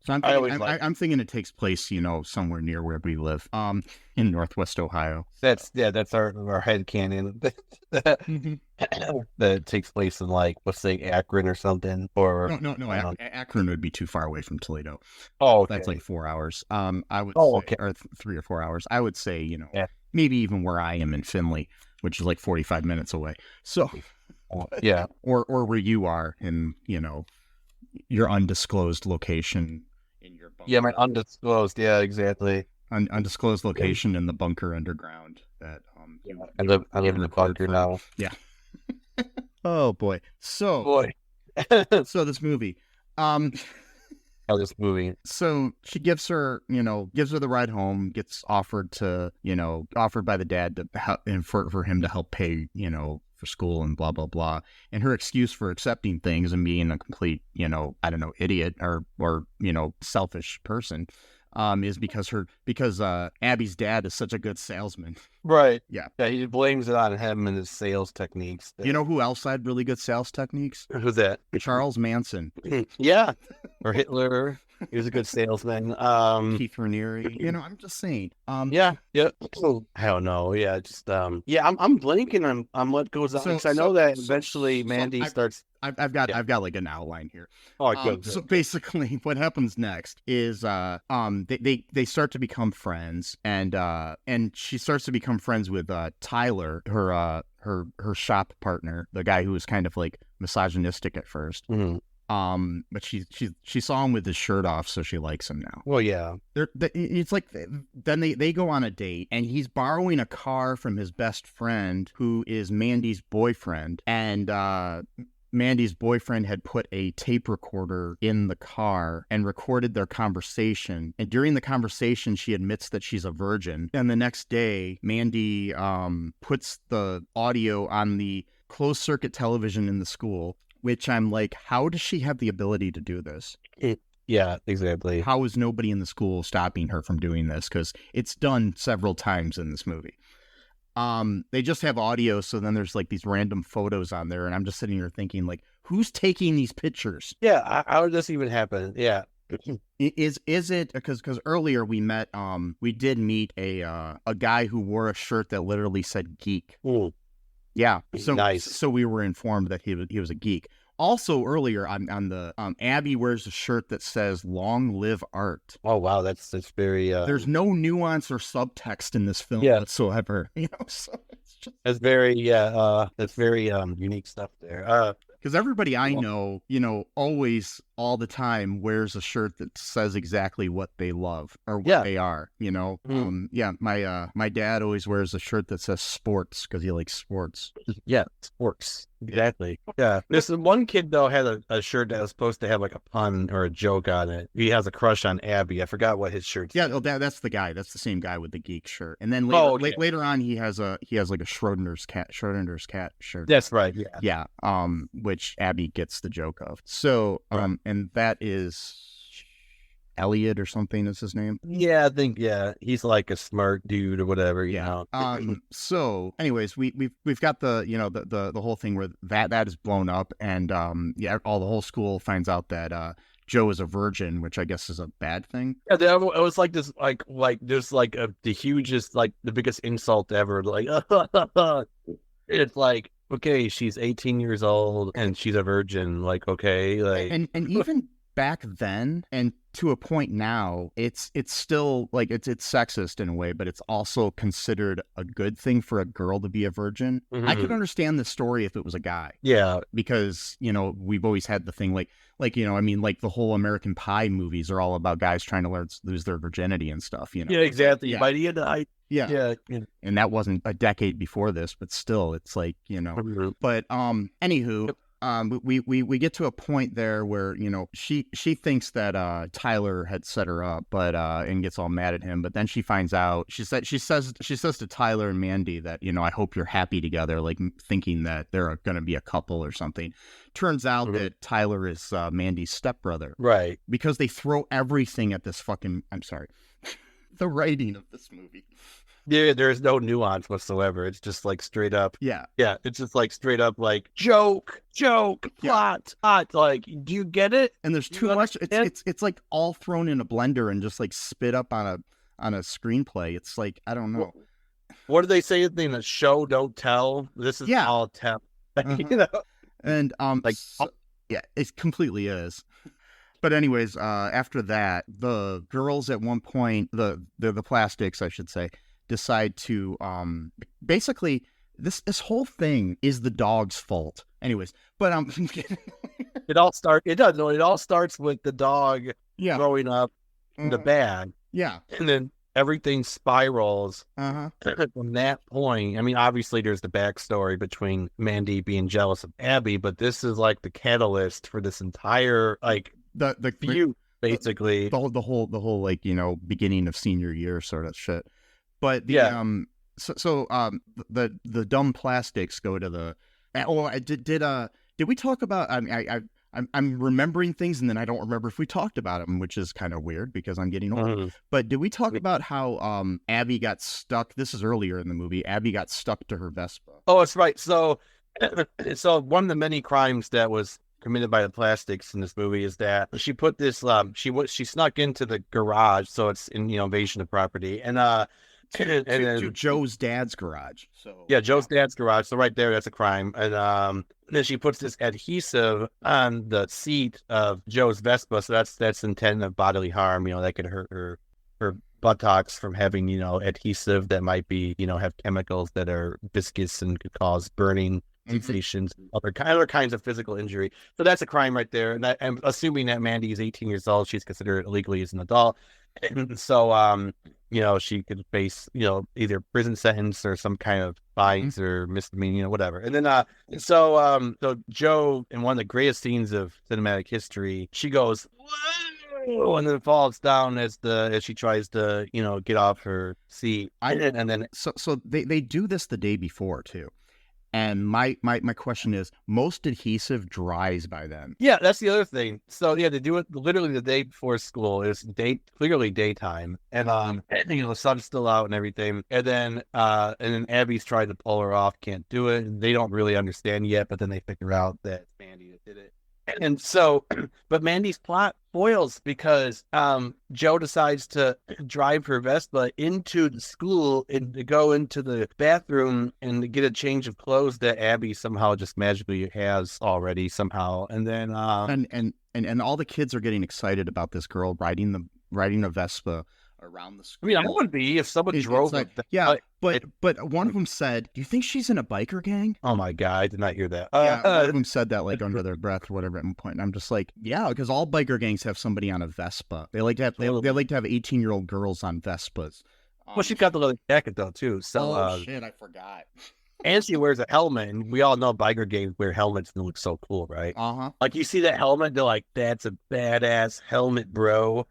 I'm thinking it takes place, somewhere near where we live, in Northwest Ohio. That's our headcanon. That takes place in like, let's say Akron or something, or no. Akron would be too far away from Toledo. Oh, okay. That's like 4 hours. I would. Say, okay. Or 3 or 4 hours. I would say, maybe even where I am in Findlay, which is like 45 minutes away. So, yeah. Or where you are in, your undisclosed location in your bunker. Yeah, my undisclosed. Yeah, exactly. Undisclosed location in the bunker underground. That I live in the bunker now. Yeah. Oh boy. So this movie. This movie. So she gives her the ride home, gets offered by the dad to help, and for him to help pay, for school and blah, blah, blah. And her excuse for accepting things and being a complete, idiot or selfish person, is because Abby's dad is such a good salesman. Right. Yeah. Yeah, he blames it on him and his sales techniques. You know who else had really good sales techniques? Who's that? Charles Manson. Yeah. Or Hitler. He was a good salesman. Keith Raniere. You know, I'm just saying. Yeah. I don't know. Yeah, just I'm blanking on what goes on. I know that eventually Mandi starts. I've got like an outline here. Oh, good. So basically, what happens next is they start to become friends, and she starts to become friends with Tyler, her shop partner, the guy who was kind of like misogynistic at first. Mm-hmm. But she saw him with his shirt off, so she likes him now. Well, yeah. It's like then they go on a date, and he's borrowing a car from his best friend, who is Mandi's boyfriend, and Mandi's boyfriend had put a tape recorder in the car and recorded their conversation. And during the conversation, she admits that she's a virgin. And the next day, Mandi puts the audio on the closed circuit television in the school, which I'm like, how does she have the ability to do this? Yeah, exactly. How is nobody in the school stopping her from doing this? Because it's done several times in this movie. They just have audio, so then there's like these random photos on there, and I'm just sitting here thinking, like, who's taking these pictures? Yeah, how did this even happen? Yeah. Is it because earlier we did meet a guy who wore a shirt that literally said geek. Ooh. Yeah, so nice. So we were informed that he was a geek. Also, earlier on the Abby wears a shirt that says "Long live art." Oh wow, that's very. There's no nuance or subtext in this film whatsoever. You know, so it's just... that's very unique stuff there. Because everybody I know, always, all the time, wears a shirt that says exactly what they love or what they are, my dad always wears a shirt that says sports because he likes sports. Yeah, sports. Exactly. Yeah. This one kid, though, had a shirt that was supposed to have like a pun or a joke on it. He has a crush on Abby. I forgot what his shirt said. Yeah, that's the guy. That's the same guy with the geek shirt. And then later on, he has like a Schrodinger's cat shirt. That's right. Yeah. Yeah. Which Abby gets the joke of. So, and that is Elliot or something is his name. Yeah, I think he's like a smart dude or whatever. Yeah. So, anyways, we've got the whole thing where that is blown up, and the whole school finds out that Joe is a virgin, which I guess is a bad thing. Yeah, it was like this, like there's like the hugest, like the biggest insult ever. Like, it's like, okay, she's 18 years old and she's a virgin. Like, okay, like, and even back then and to a point now, it's still like it's sexist in a way, but it's also considered a good thing for a girl to be a virgin. Mm-hmm. I could understand the story if it was a guy. Yeah, because we've always had the thing like the whole American Pie movies are all about guys trying to lose their virginity and stuff. Yeah, exactly. Yeah. By the end, yeah. And that wasn't a decade before this, but still, it's like Mm-hmm. But anywho. Yep. We get to a point there where she thinks that Tyler had set her up, but and gets all mad at him. But then she finds out. She says to Tyler and Mandi that I hope you're happy together, like thinking that they're going to be a couple or something. Turns out that Tyler is Mandi's stepbrother, right? Because they throw everything at this fucking. I'm sorry, the writing of this movie. Yeah, there's no nuance whatsoever. It's just like straight up. Yeah. Yeah. It's just like straight up like joke, plot. Like, do you get it? And there's too much. It's like all thrown in a blender and just like spit up on a screenplay. It's like, I don't know. What do they say in the show? Don't tell. This is all tell. And it completely is. But anyways, after that, the girls at one point, the plastics, I should say, decide to basically this whole thing is the dog's fault. Anyways, but it all starts with the dog throwing up the bag. Yeah. And then everything spirals from that point. I mean, obviously there's the backstory between Mandi being jealous of Abby, but this is like the catalyst for this entire the feud, basically. The whole like, beginning of senior year sort of shit. But the the dumb plastics go to the. Oh, did we talk about? I I'm remembering things and then I don't remember if we talked about them, which is kind of weird because I'm getting old. Mm-hmm. But did we talk about how Abby got stuck? This is earlier in the movie. Abby got stuck to her Vespa. Oh, that's right. So one of the many crimes that was committed by the Plastics in this movie is that she put this she snuck into the garage, so it's in invasion of property, and to Joe's dad's garage. So yeah, Joe's dad's garage. So right there, that's a crime. And then she puts this adhesive on the seat of Joe's Vespa, so that's intent of bodily harm. That could hurt her buttocks from having adhesive that might be have chemicals that are viscous and could cause burning sensations, other kinds of physical injury. So that's a crime right there. And I'm assuming that Mandi is 18 years old. She's considered illegally as an adult. And so, she could face, either prison sentence or some kind of fines or misdemeanor, whatever. And then, so Joe, in one of the greatest scenes of cinematic history, she goes, whoa, and then falls down as she tries to, get off her seat. So they do this the day before too. And my question is, most adhesive dries by then. Yeah, that's the other thing. So yeah, they do it literally the day before school. It's clearly daytime, and the sun's still out and everything. And then Abby's tried to pull her off, can't do it. They don't really understand yet, but then they figure out that it's Mandi that did it. And so, but Mandi's plot foils because Joe decides to drive her Vespa into the school and to go into the bathroom and to get a change of clothes that Abby somehow just magically has already somehow. And then and all the kids are getting excited about this girl riding a Vespa around the school. I mean, I would be if someone drove like, but one of them said, "Do you think she's in a biker gang?" Oh my god, I did not hear that. One of them said that like under their breath or whatever at one point. And I'm just like, yeah, because all biker gangs have somebody on a Vespa. They like to have they like to have 18-year-old girls on Vespas. Well, she got the leather jacket though too. So shit, I forgot. And she wears a helmet, and we all know biker gangs wear helmets and look so cool, right? Like you see that helmet, they're like, "That's a badass helmet, bro."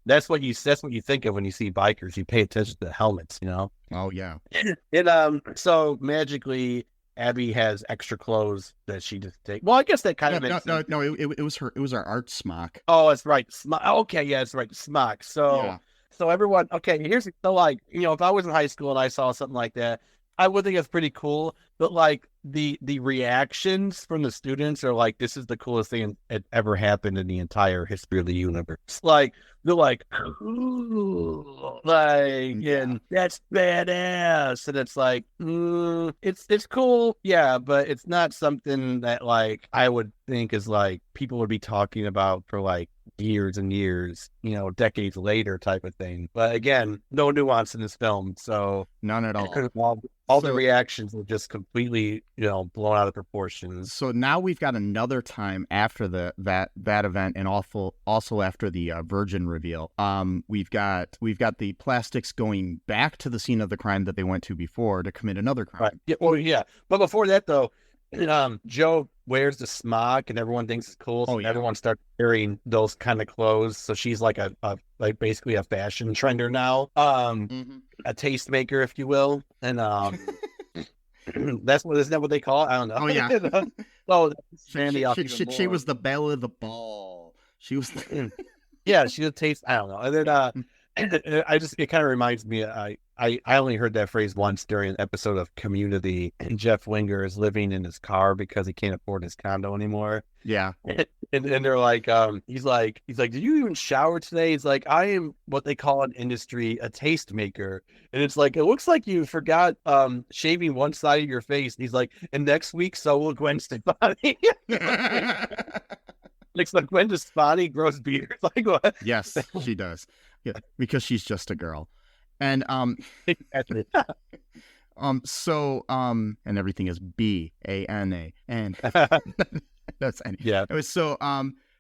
That's what you think of when you see bikers. You pay attention to the helmets, Oh yeah. And so magically, Abby has extra clothes that she just takes. Well, I guess that kind of makes sense. No. It was her art smock. Oh, that's right. Okay, yeah, that's right. Smock. So everyone. Okay, if I was in high school and I saw something like that, I would think it's pretty cool. But like the reactions from the students are like, this is the coolest thing that ever happened in the entire history of the universe. Like they're like, ooh, and that's badass. And it's like, it's cool, yeah, but it's not something that like I would think is like people would be talking about for like years and years, decades later type of thing. But again, no nuance in this film, so none at all. All the reactions were just completely, blown out of proportions. So now we've got another time after that event, and also after the Virgin reveal. We've got the Plastics going back to the scene of the crime that they went to before to commit another crime. Right. Yeah. Well, yeah. But before that, though, Joe wears the smock, and everyone thinks it's cool. So everyone starts wearing those kind of clothes. So she's like basically a fashion trender now, a tastemaker, if you will, and isn't that what they call it? I don't know. Oh yeah. She was the belle of the ball. She was. Yeah, she's a taste. I don't know. And then it kind of reminds me. I only heard that phrase once during an episode of Community, and Jeff Winger is living in his car because he can't afford his condo anymore. Yeah. And they're like, he's like, did you even shower today? He's like, I am what they call in industry a tastemaker. And it's like, it looks like you forgot shaving one side of your face. And he's like, and next week, so will Gwen Stefani. Like Gwen Stefani grows beards. Like what? Yes, she does. Yeah, because she's just a girl. And and everything is BANA and that's yeah.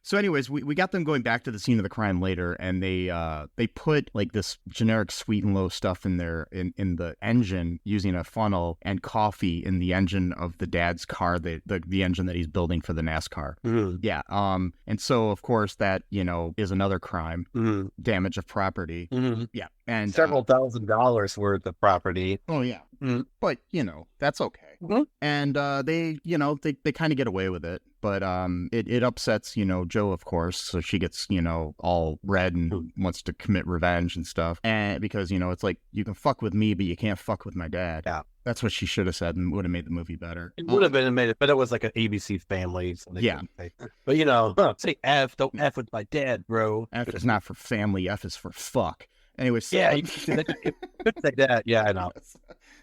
So anyways, we got them going back to the scene of the crime later, and they put like this generic sweet and low stuff in in the engine using a funnel, and coffee in the engine of the dad's car, the engine that he's building for the NASCAR. Mm-hmm. Yeah. And so of course that is another crime, damage of property. Mm-hmm. Yeah, and several $1,000s worth of property. Oh yeah. Mm-hmm. But that's okay. And they kind of get away with it, but it upsets Jo, of course, so she gets all red and wants to commit revenge and stuff, and because it's like, you can fuck with me but you can't fuck with my dad. Yeah, that's what she should have said and would have made the movie better. It would have been made it, but it was like an ABC family, so but say F, don't F with my dad, bro. F is not for family, F is for fuck. Anyway, so, yeah, you could say that. Yeah, I know.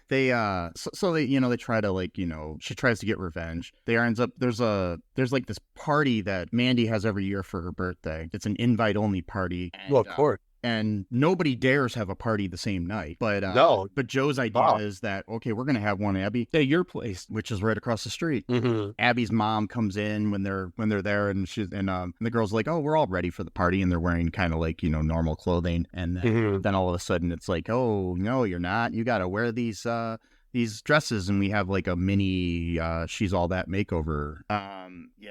They they try to she tries to get revenge. There's like this party that Mandi has every year for her birthday. It's an invite only party. And, well, of course. And nobody dares have a party the same night. But no. But Joe's idea is that, okay, we're gonna have one, Abby, at your place, which is right across the street. Mm-hmm. Abby's mom comes in when they're there, and the girl's like, oh, we're all ready for the party, and they're wearing kind of like normal clothing, and then all of a sudden it's like, oh no, you're not. You gotta wear these dresses, and we have like a mini she's all that makeover.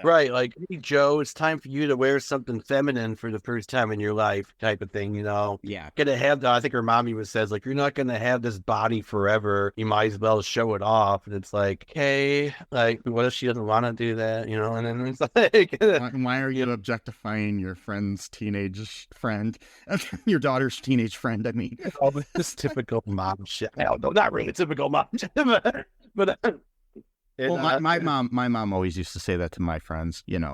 Right, like, hey, Joe, it's time for you to wear something feminine for the first time in your life, type of thing. Yeah, gonna have I think her mom even says, like, you're not gonna have this body forever, you might as well show it off. And it's like, okay, like, what if she doesn't want to do that? And then it's like, why are you objectifying your friend's teenage friend, your daughter's teenage friend? I mean, all this typical mom shit. No, not really typical mom shit, but well, my mom always used to say that to my friends, Yeah.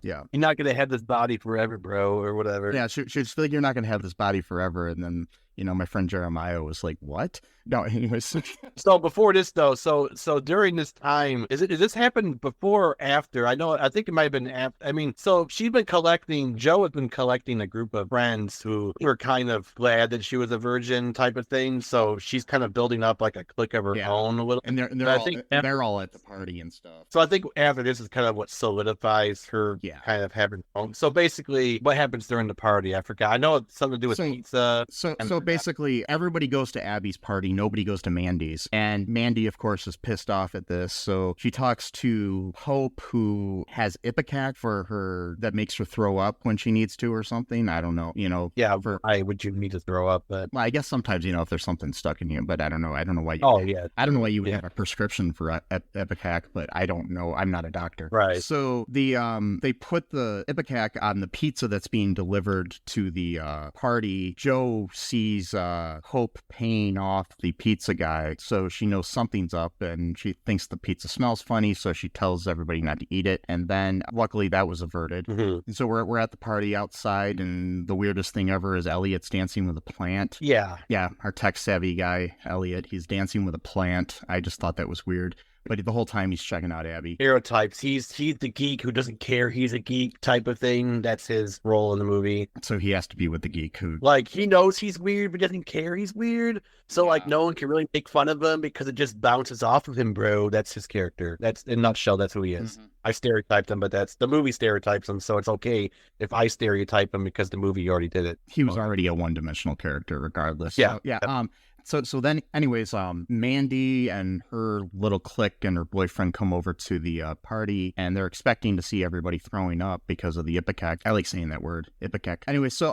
You're not going to have this body forever, bro, or whatever. Yeah, she'd like, you're not going to have this body forever. And then, my friend Jeremiah was like, what? No, anyways. So before this, though, so during this time, is this happened before or after? I think it might have been after. I mean, so Joe has been collecting a group of friends who were kind of glad that she was a virgin, type of thing. So she's kind of building up like a clique of her own a little. And they're all at the party and stuff. So I think after this is kind of what solidifies her kind of having her own. So basically, what happens during the party? I forgot. I know it's something to do with pizza. So basically, everybody goes to Abby's party. Nobody goes to Mandi's. And Mandi, of course, is pissed off at this. So she talks to Hope, who has Ipecac for her that makes her throw up when she needs to or something. I don't know, Yeah, why would you need to throw up? But well, I guess sometimes, if there's something stuck in you, but I don't know. I don't know why. I don't know why you would have a prescription for Ipecac, but I don't know. I'm not a doctor. Right. So they put the Ipecac on the pizza that's being delivered to the party. Joe sees Hope paying off the pizza guy, so she knows something's up, and she thinks the pizza smells funny, so she tells everybody not to eat it. And then luckily that was averted. And so we're at the party outside, and the weirdest thing ever is Elliot's dancing with a plant. Yeah, our tech savvy guy Elliot, he's dancing with a plant. I just thought that was weird. But the whole time he's checking out Abby. Stereotypes. He's the geek who doesn't care he's a geek, type of thing. That's his role in the movie. So he has to be with the geek who... like, he knows he's weird, but doesn't care he's weird. So, like, no one can really make fun of him because it just bounces off of him, bro. That's his character. That's, in a nutshell, that's who he is. I stereotyped him, but the movie stereotypes him, so it's okay if I stereotype him because the movie already did it. He was already a one-dimensional character regardless. Yeah. So, yeah. So then, anyways, Mandi and her little clique and her boyfriend come over to the party, and they're expecting to see everybody throwing up because of the Ipecac. I like saying that word, Ipecac. Anyway, so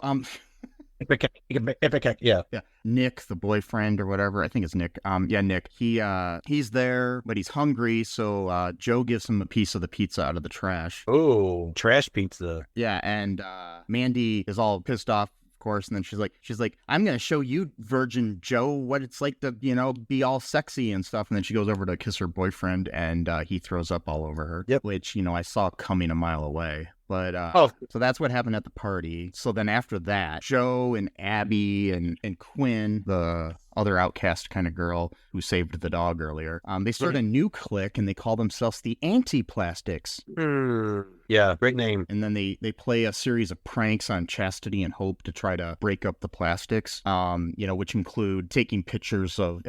Ipecac, yeah. Nick, the boyfriend or whatever, I think it's Nick. Nick. He's there, but he's hungry, so Joe gives him a piece of the pizza out of the trash. Oh, trash pizza. Yeah, and Mandi is all pissed off. Course, and then she's like, I'm gonna show you, Virgin Joe, what it's like to be all sexy and stuff. And then she goes over to kiss her boyfriend, and he throws up all over her. Yep. Which I saw coming a mile away. But so that's what happened at the party. So then after that, Joe and Abby and Quinn, the other outcast kind of girl who saved the dog earlier, they start a new clique, and they call themselves the Anti-Plastics. Yeah, great name. And then they play a series of pranks on Chastity and Hope to try to break up the plastics, which include taking pictures of...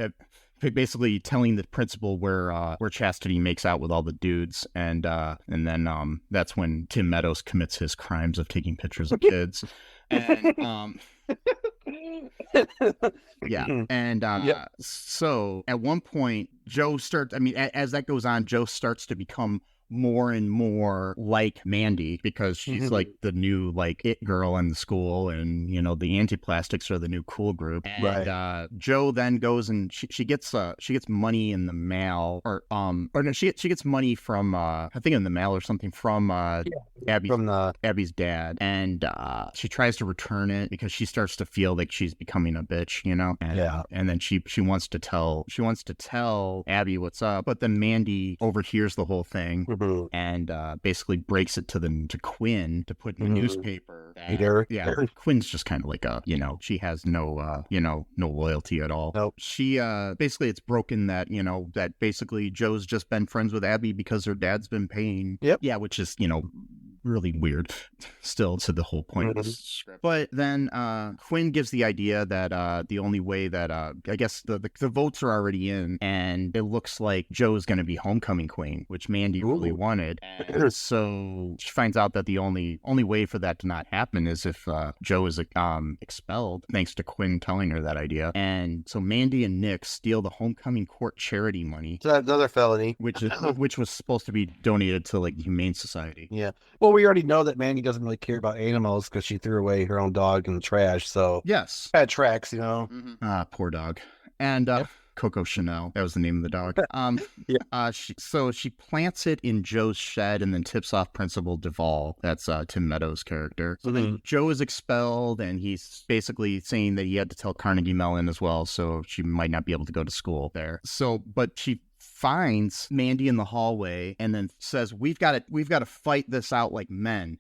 basically telling the principal where Chastity makes out with all the dudes, and then that's when Tim Meadows commits his crimes of taking pictures of kids. And so at one point Joe starts, as that goes on, Joe starts to become more and more like Mandi because she's like the new like it girl in the school, and you know the anti-plastics are the new cool group. And Jo then goes and she gets money in the mail, or no, she gets money from I think in the mail or something from Abby's dad, and she tries to return it because she starts to feel like she's becoming a bitch, you know. And then she wants to tell Abby what's up, but then Mandi overhears the whole thing and basically breaks it to Quinn to put in the newspaper. Quinn's just kind of like a, you know, she has no no loyalty at all. Nope. She basically it's broken that, you know, that basically Jo's just been friends with Abby because her dad's been paying. Yeah, which is, you know, really weird still to the whole point of the script. But then Quinn gives the idea that the only way that I guess the votes are already in, and it looks like Jo's going to be homecoming queen, which Mandi really wanted. And so she finds out that the only way for that to not happen is if Jo is expelled, thanks to Quinn telling her that idea. And so Mandi and Nick steal the homecoming court charity money. So that's another felony, which was supposed to be donated to like the Humane Society. Yeah. Well, we already know that Mandi doesn't really care about animals because she threw away her own dog in the trash. So yes, bad tracks, you know. Poor dog. And Coco Chanel, that was the name of the dog. She plants it in Jo's shed and then tips off Principal Duvall. That's Tim Meadows' character. So then Jo is expelled, and he's basically saying that he had to tell Carnegie Mellon as well, so she might not be able to go to school there. So, but she finds Mandi in the hallway and then says, we've got to fight this out like men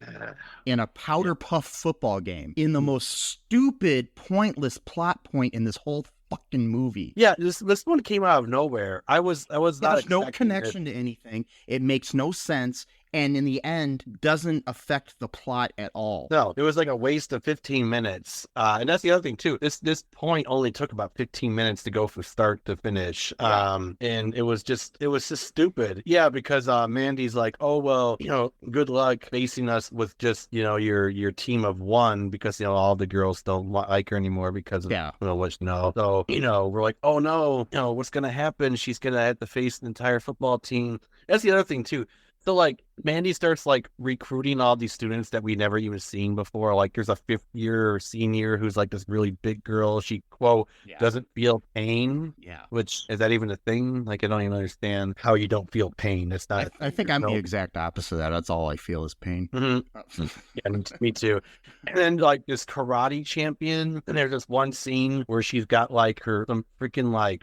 in a powder puff football game in the most stupid, pointless plot point in this whole fucking movie. Yeah, this one came out of nowhere. I was not. There's no connection to anything. It makes no sense. And in the end, doesn't affect the plot at all. No, it was like a waste of 15 minutes. And that's the other thing, too. This point only took about 15 minutes to go from start to finish. And it was just stupid. Yeah, because Mandi's like, oh, well, you know, good luck facing us with just, you know, your team of one, because, you know, all the girls don't like her anymore because of, So, you know, we're like, oh, no, you know, what's going to happen? She's going to have to face an entire football team. That's the other thing, too. So, like, Mandi starts, like, recruiting all these students that we never even seen before. Like, there's a fifth-year senior who's, like, this really big girl. She, quote, doesn't feel pain. Yeah. Which, is that even a thing? Like, I don't even understand how you don't feel pain. It's not. I think I'm the exact opposite of that. That's all I feel is pain. Yeah, me too. And then, like, this karate champion, and there's this one scene where she's got, like, some freaking, like,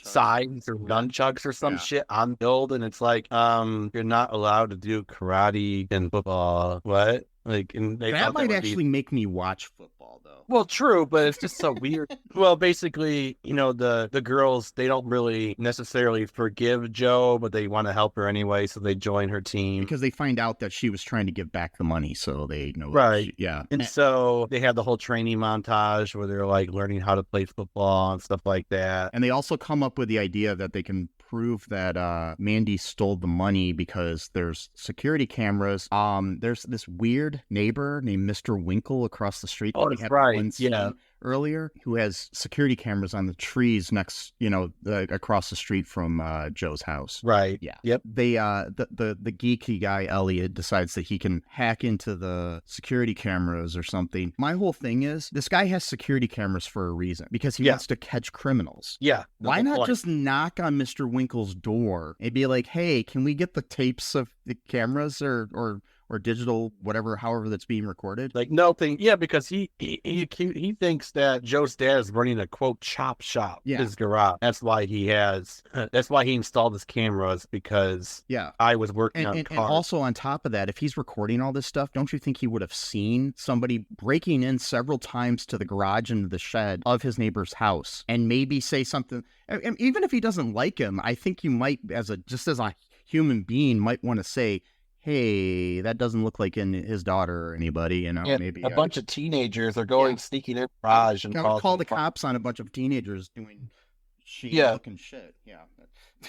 sides or nunchucks or some shit on build, and it's like, you're not allowed to do karate in football. What? Like, and that might actually make me watch football, though. Well, true, but it's just so weird. Well, basically, you know, the girls, they don't really necessarily forgive Jo, but they want to help her anyway, so they join her team. Because they find out that she was trying to give back the money, so they know. Right. And so they have the whole training montage where they're, like, learning how to play football and stuff like that. And they also come up with the idea that they can prove that Mandi stole the money because there's security cameras. There's this weird neighbor named Mr. Winkle across the street. Oh, that's right. Earlier, who has security cameras on the trees next, you know, across the street from Jo's house. Right. Yeah. Yep. They the geeky guy Elliot decides that he can hack into the security cameras or something. My whole thing is this guy has security cameras for a reason, because he wants to catch criminals. Yeah. Why not just knock on Mr. Winkle's door and be like, hey, can we get the tapes of the cameras or digital, whatever, however that's being recorded? Like, no thing. Yeah, because he thinks that Joe's dad is running a, quote, chop shop in his garage. That's why he installed his cameras, because I was working on cars. And also on top of that, if he's recording all this stuff, don't you think he would have seen somebody breaking in several times to the garage and the shed of his neighbor's house and maybe say something? And even if he doesn't like him, I think you might, as a human being, might want to say, hey, that doesn't look like his daughter or anybody, you know. Maybe a bunch of teenagers are going sneaking in the garage and call the cops on a bunch of teenagers doing looking shit. Yeah,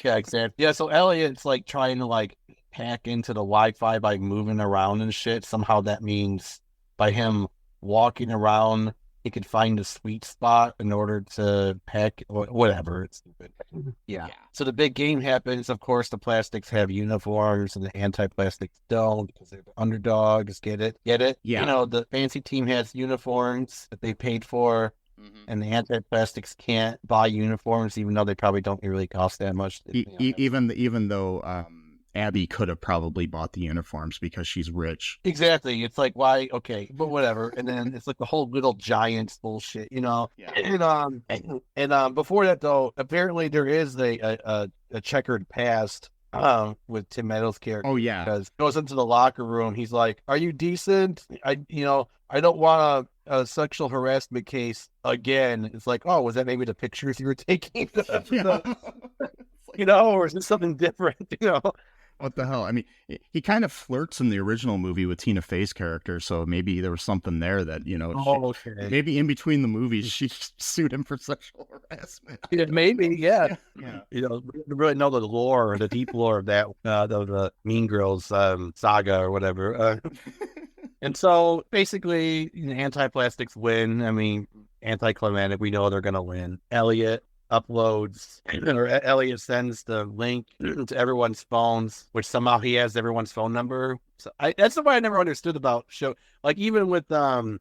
exactly. Yeah, so Elliot's like trying to like hack into the Wi-Fi by moving around and shit. Somehow that means by him walking around he could find a sweet spot in order to peck or whatever. It's stupid. Yeah. So the big game happens. Of course, the plastics have uniforms and the anti-plastics don't because they're the underdogs. Get it? Yeah. You know, the fancy team has uniforms that they paid for. And the anti-plastics can't buy uniforms, even though they probably don't really cost that much. Even though Abby could have probably bought the uniforms because she's rich. Exactly. It's like, why? Okay, but whatever. And then it's like the whole Little Giants bullshit, you know. Yeah. And before that though, apparently there is a checkered past. With Tim Meadows' character. Oh yeah, because he goes into the locker room. He's like, "Are you decent? I don't want a sexual harassment case again." It's like, oh, was that maybe the pictures you were taking? Or is this something different? What the hell? I mean, he kind of flirts in the original movie with Tina Fey's character, so maybe there was something there that, maybe in between the movies, she sued him for sexual harassment. Yeah, maybe, yeah. Really know the lore, the deep lore of that, the Mean Girls saga or whatever. And so, basically, anti-plastics win. I mean, anticlimactic, we know they're going to win. Elliot sends the link to everyone's phones, which somehow he has everyone's phone number. So that's the way I never understood about show. Like even with in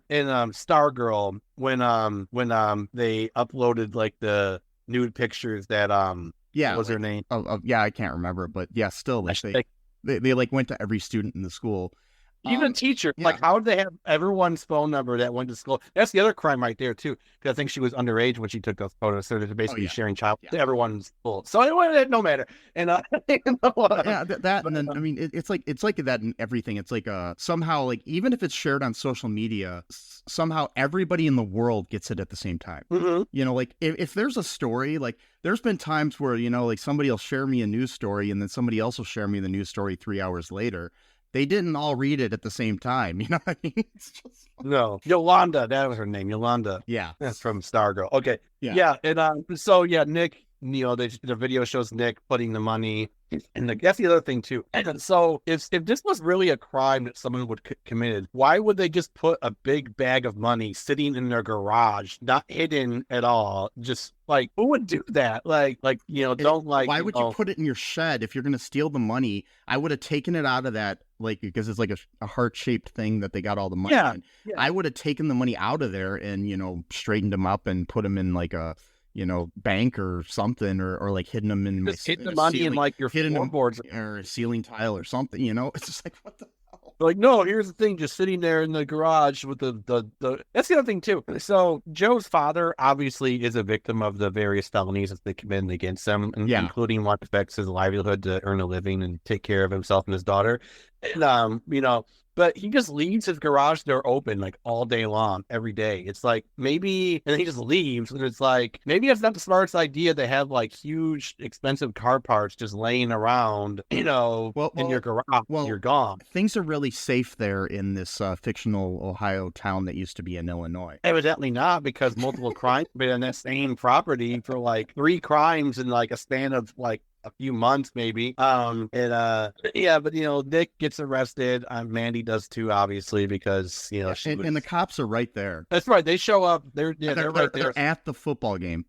Stargirl, when they uploaded like the nude pictures that what was her name? I can't remember, but yeah, still they like went to every student in the school. Even a teacher, like how did they have everyone's phone number that went to school? That's the other crime right there too, because I think she was underage when she took those photos, so they're basically sharing child to everyone's school. So anyway, no matter. And that, and then I mean, it's like that in everything. It's like somehow like even if it's shared on social media, somehow everybody in the world gets it at the same time. Mm-hmm. Like if there's a story, like there's been times where like somebody will share me a news story, and then somebody else will share me the news story 3 hours later. They didn't all read it at the same time. You know what I mean? It's just... No. Yolanda. That was her name. Yolanda. Yeah. That's from Stargirl. Okay. Yeah. And Nick, the video shows Nick putting the money. And that's the other thing, too. And so if this was really a crime that someone would committed, why would they just put a big bag of money sitting in their garage, not hidden at all? Just like, who would do that? Why would you put it in your shed if you're going to steal the money? I would have taken it out of that, like, because it's like a heart-shaped thing that they got all the money in. Yeah. I would have taken the money out of there and, straightened them up and put them in like a, bank or something, or like hidden them in hidden the money in like your floorboards or a ceiling tile or something. It's just like, what the hell? Like, no, here's the thing, just sitting there in the garage with the that's the other thing too. So Joe's father obviously is a victim of the various felonies that they committed against him, including one that affects his livelihood to earn a living and take care of himself and his daughter. And but he just leaves his garage door open like all day long, every day. It's like maybe, and then he just leaves. And it's like, maybe it's not the smartest idea to have like huge, expensive car parts just laying around, in your garage. You're gone. Things are really safe there in this fictional Ohio town that used to be in Illinois. Evidently not, because multiple crimes have been on that same property for like 3 crimes in like a span of like a few months maybe. But Nick gets arrested. Mandi does too, obviously, because and the cops are right there. That's right. They show up. They're right there. They're at the football game.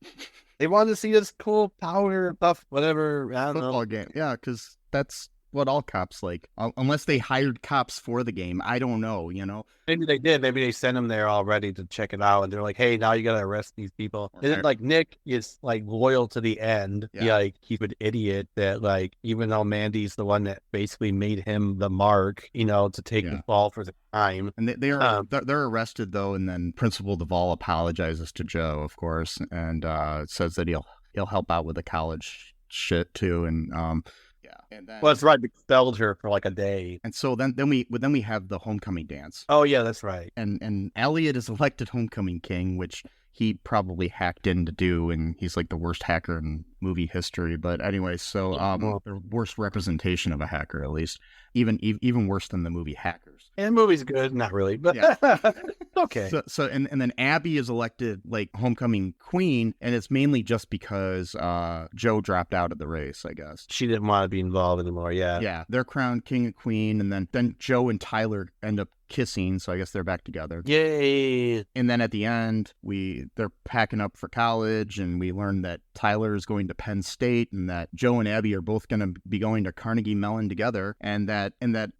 They wanted to see this cool powder buff, whatever. I don't know. Football game. Yeah, because that's what all cops like, unless they hired cops for the game. I don't know, Maybe they did. Maybe they sent them there already to check it out, and they're like, "Hey, now you gotta arrest these people." And then, like, Nick is like loyal to the end. Yeah. He's an idiot that, like, even though Mandi's the one that basically made him the mark, to take the fall for the crime. And they're arrested though, and then Principal Duvall apologizes to Joe, of course, and says that he'll help out with the college shit too, and And then, that's right. We expelled her for like a day. And so then we have the homecoming dance. Oh yeah, that's right. And Elliot is elected homecoming king, which he probably hacked in to do, and he's like the worst hacker in movie history. But anyway, so the worst representation of a hacker, at least, even worse than the movie Hackers. And the movie's good, not really, but okay. So and then Abby is elected like homecoming queen, and it's mainly just because Joe dropped out of the race, I guess. She didn't want to be involved anymore. Yeah. Yeah, they're crowned king and queen, and then Joe and Tyler end up kissing, so I guess they're back together. Yay! And then at the end, they're packing up for college, and we learn that Tyler is going to Penn State, and that Joe and Abby are both going to be going to Carnegie Mellon together, and that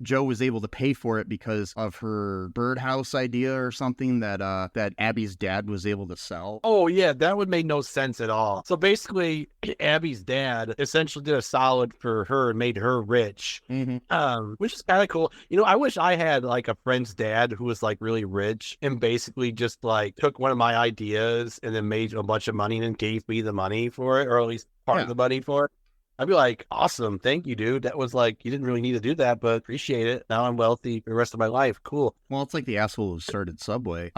Joe was able to pay for it because of her birdhouse idea or something that Abby's dad was able to sell. Oh yeah, that would make no sense at all. So basically, Abby's dad essentially did a solid for her and made her rich, which is kind of cool. I wish I had like a friend's dad who was like really rich and basically just like took one of my ideas and then made a bunch of money and then gave me the money for it, or at least part of the money for it. I'd be like, awesome, thank you, dude. That was like, you didn't really need to do that, but appreciate it. Now I'm wealthy for the rest of my life. Cool. Well, it's like the asshole who started Subway.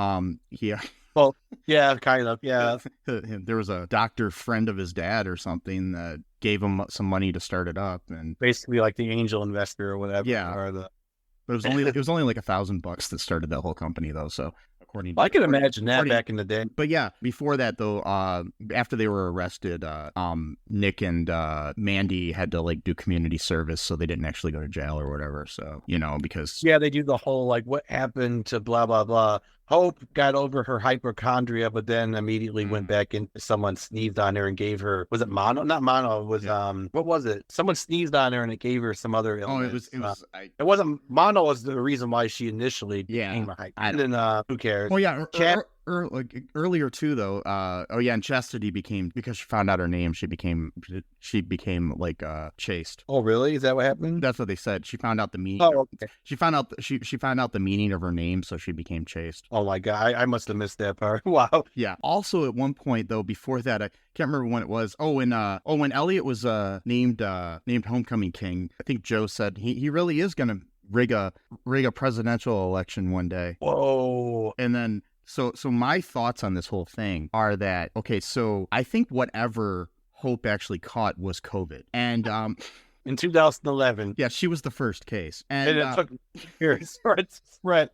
Yeah. Well, yeah, kind of, yeah. There was a doctor friend of his dad or something that gave him some money to start it up, and basically like the angel investor or whatever. Yeah. But it was only like $1,000 that started that whole company, though. So I can imagine that back in the day. But yeah, before that though, after they were arrested, Nick and Mandi had to like do community service, so they didn't actually go to jail or whatever. So because they do the whole like what happened to blah blah blah. Hope got over her hypochondria, but then immediately went back in. Someone sneezed on her and gave her, was it mono? Not mono. It was what was it? Someone sneezed on her and it gave her some other illness. It wasn't mono. Was the reason why she initially became a hypochondria. And then who cares? Oh yeah. Earlier too though, and Chastity became, because she found out her name, she became like chaste. Oh really? Is that what happened? That's what they said. She found out the meaning. Oh, okay. She found out the meaning of her name, so she became chaste. Oh my god, I must have missed that part. Wow. Yeah. Also, at one point though, before that, I can't remember when it was. When Elliot was named Homecoming King, I think Joe said he really is gonna rig a presidential election one day. Whoa. And then. So my thoughts on this whole thing are that, okay, so I think whatever Hope actually caught was COVID. And in 2011. Yeah, she was the first case. And it took years for it to spread.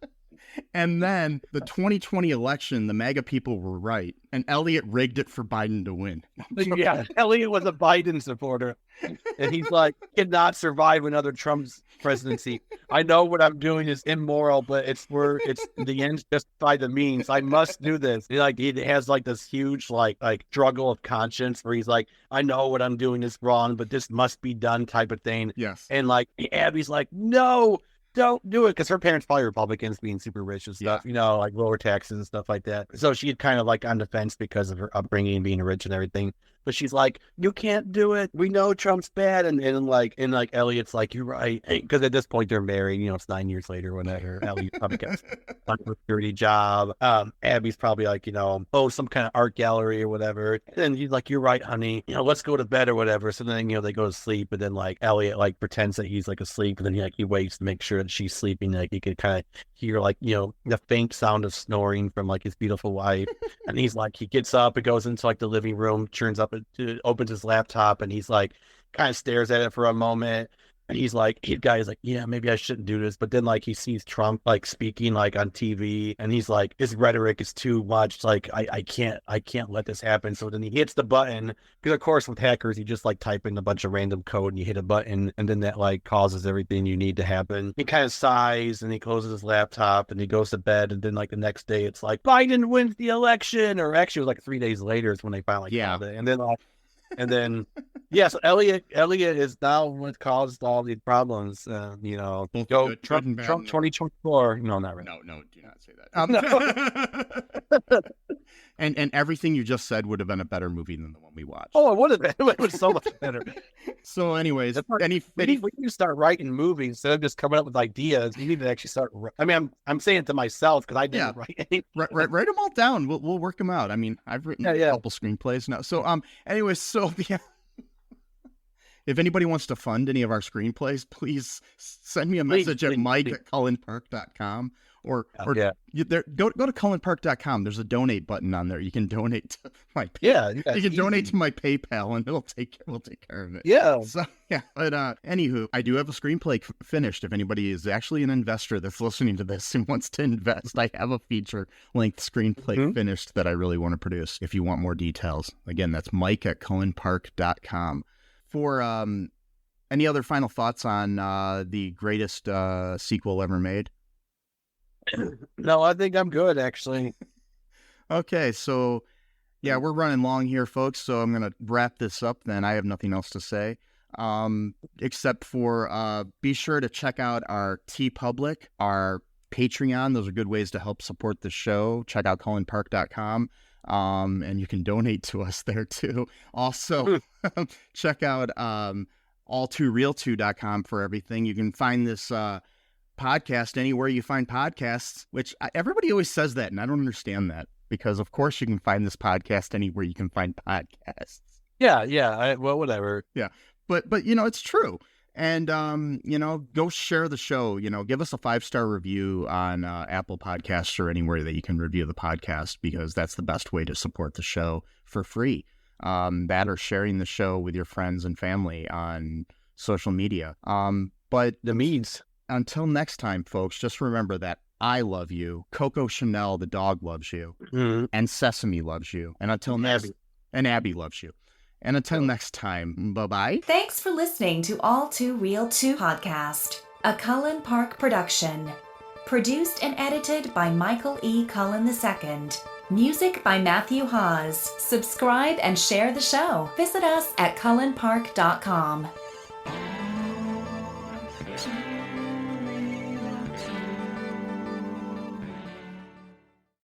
And then the 2020 election, the MAGA people were right, and Elliot rigged it for Biden to win. Yeah, Elliot was a Biden supporter, and he's like, cannot survive another Trump's presidency. I know what I'm doing is immoral, but it's the ends justify the means. I must do this. He has like this huge like struggle of conscience where he's like, I know what I'm doing is wrong, but this must be done type of thing. Yes. And like Abby's like, no. Don't do it, because her parents probably Republicans, being super rich and stuff, like lower taxes and stuff like that. So she had kind of like on the fence because of her upbringing and being rich and everything. But she's like, you can't do it. We know Trump's bad. And Elliot's like, you're right. Because at this point they're married. It's 9 years later, whenever Elliot probably gets a security job. Abby's probably like, some kind of art gallery or whatever. And he's like, you're right, honey. Let's go to bed or whatever. So then, they go to sleep. And then like Elliot like pretends that he's like asleep. And then he waits to make sure that she's sleeping. Like he could kind of hear like, the faint sound of snoring from like his beautiful wife. And he's like, he gets up and goes into like the living room, turns up, opens his laptop, and he's like kind of stares at it for a moment, and he's like, yeah, maybe I shouldn't do this, but then like he sees Trump like speaking like on TV, and he's like, his rhetoric is too much, like I can't let this happen. So then he hits the button, because of course with hackers you just like type in a bunch of random code and you hit a button, and then that like causes everything you need to happen. He kind of sighs and he closes his laptop and he goes to bed, and then like the next day it's like Biden wins the election, or actually it was like 3 days later is when they finally called it. And then so Elliot is now what caused all these problems. Go Trump 2024. No, not right. No, do not say that. No. And everything you just said would have been a better movie than the one we watched. Oh, it would have been. It was so much better. So, anyways, when you start writing movies instead of just coming up with ideas, you need to actually start. I mean, I'm saying it to myself because I didn't write any. Write them all down. We'll work them out. I mean, I've written a couple screenplays now. So, anyways, if anybody wants to fund any of our screenplays, please send me a message at mike@cullenpark.com. Or go to cullenpark.com. There's a donate button on there. You can donate to my you can donate to my PayPal, and we'll take care of it. Yeah. So but anywho, I do have a screenplay finished. If anybody is actually an investor that's listening to this and wants to invest, I have a feature-length screenplay finished that I really want to produce. If you want more details, again, that's mike@cullenpark.com. For any other final thoughts on the greatest sequel ever made? No, I think I'm good, actually. Okay, so yeah, we're running long here, folks, so I'm going to wrap this up then. I have nothing else to say, except for be sure to check out our TeePublic, our Patreon. Those are good ways to help support the show. Check out cullenpark.com, and you can donate to us there, too. Also, check out all2real2.com for everything. You can find this podcast anywhere you find podcasts, which everybody always says that, and I don't understand that. Because, of course, you can find this podcast anywhere you can find podcasts. Yeah. Well, whatever. Yeah. But it's true. And, go share the show. Give us a 5-star review on Apple Podcasts or anywhere that you can review the podcast, because that's the best way to support the show for free. That or sharing the show with your friends and family on social media. But the means. Until next time, folks, just remember that I love you. Coco Chanel, the dog, loves you. Mm-hmm. And Sesame loves you. And until next, and Abby loves you. And until next time, bye-bye. Thanks for listening to All Too Real 2 podcast, a Cullen Park production. Produced and edited by Michael E. Cullen II. Music by Matthew Hawes. Subscribe and share the show. Visit us at cullenpark.com.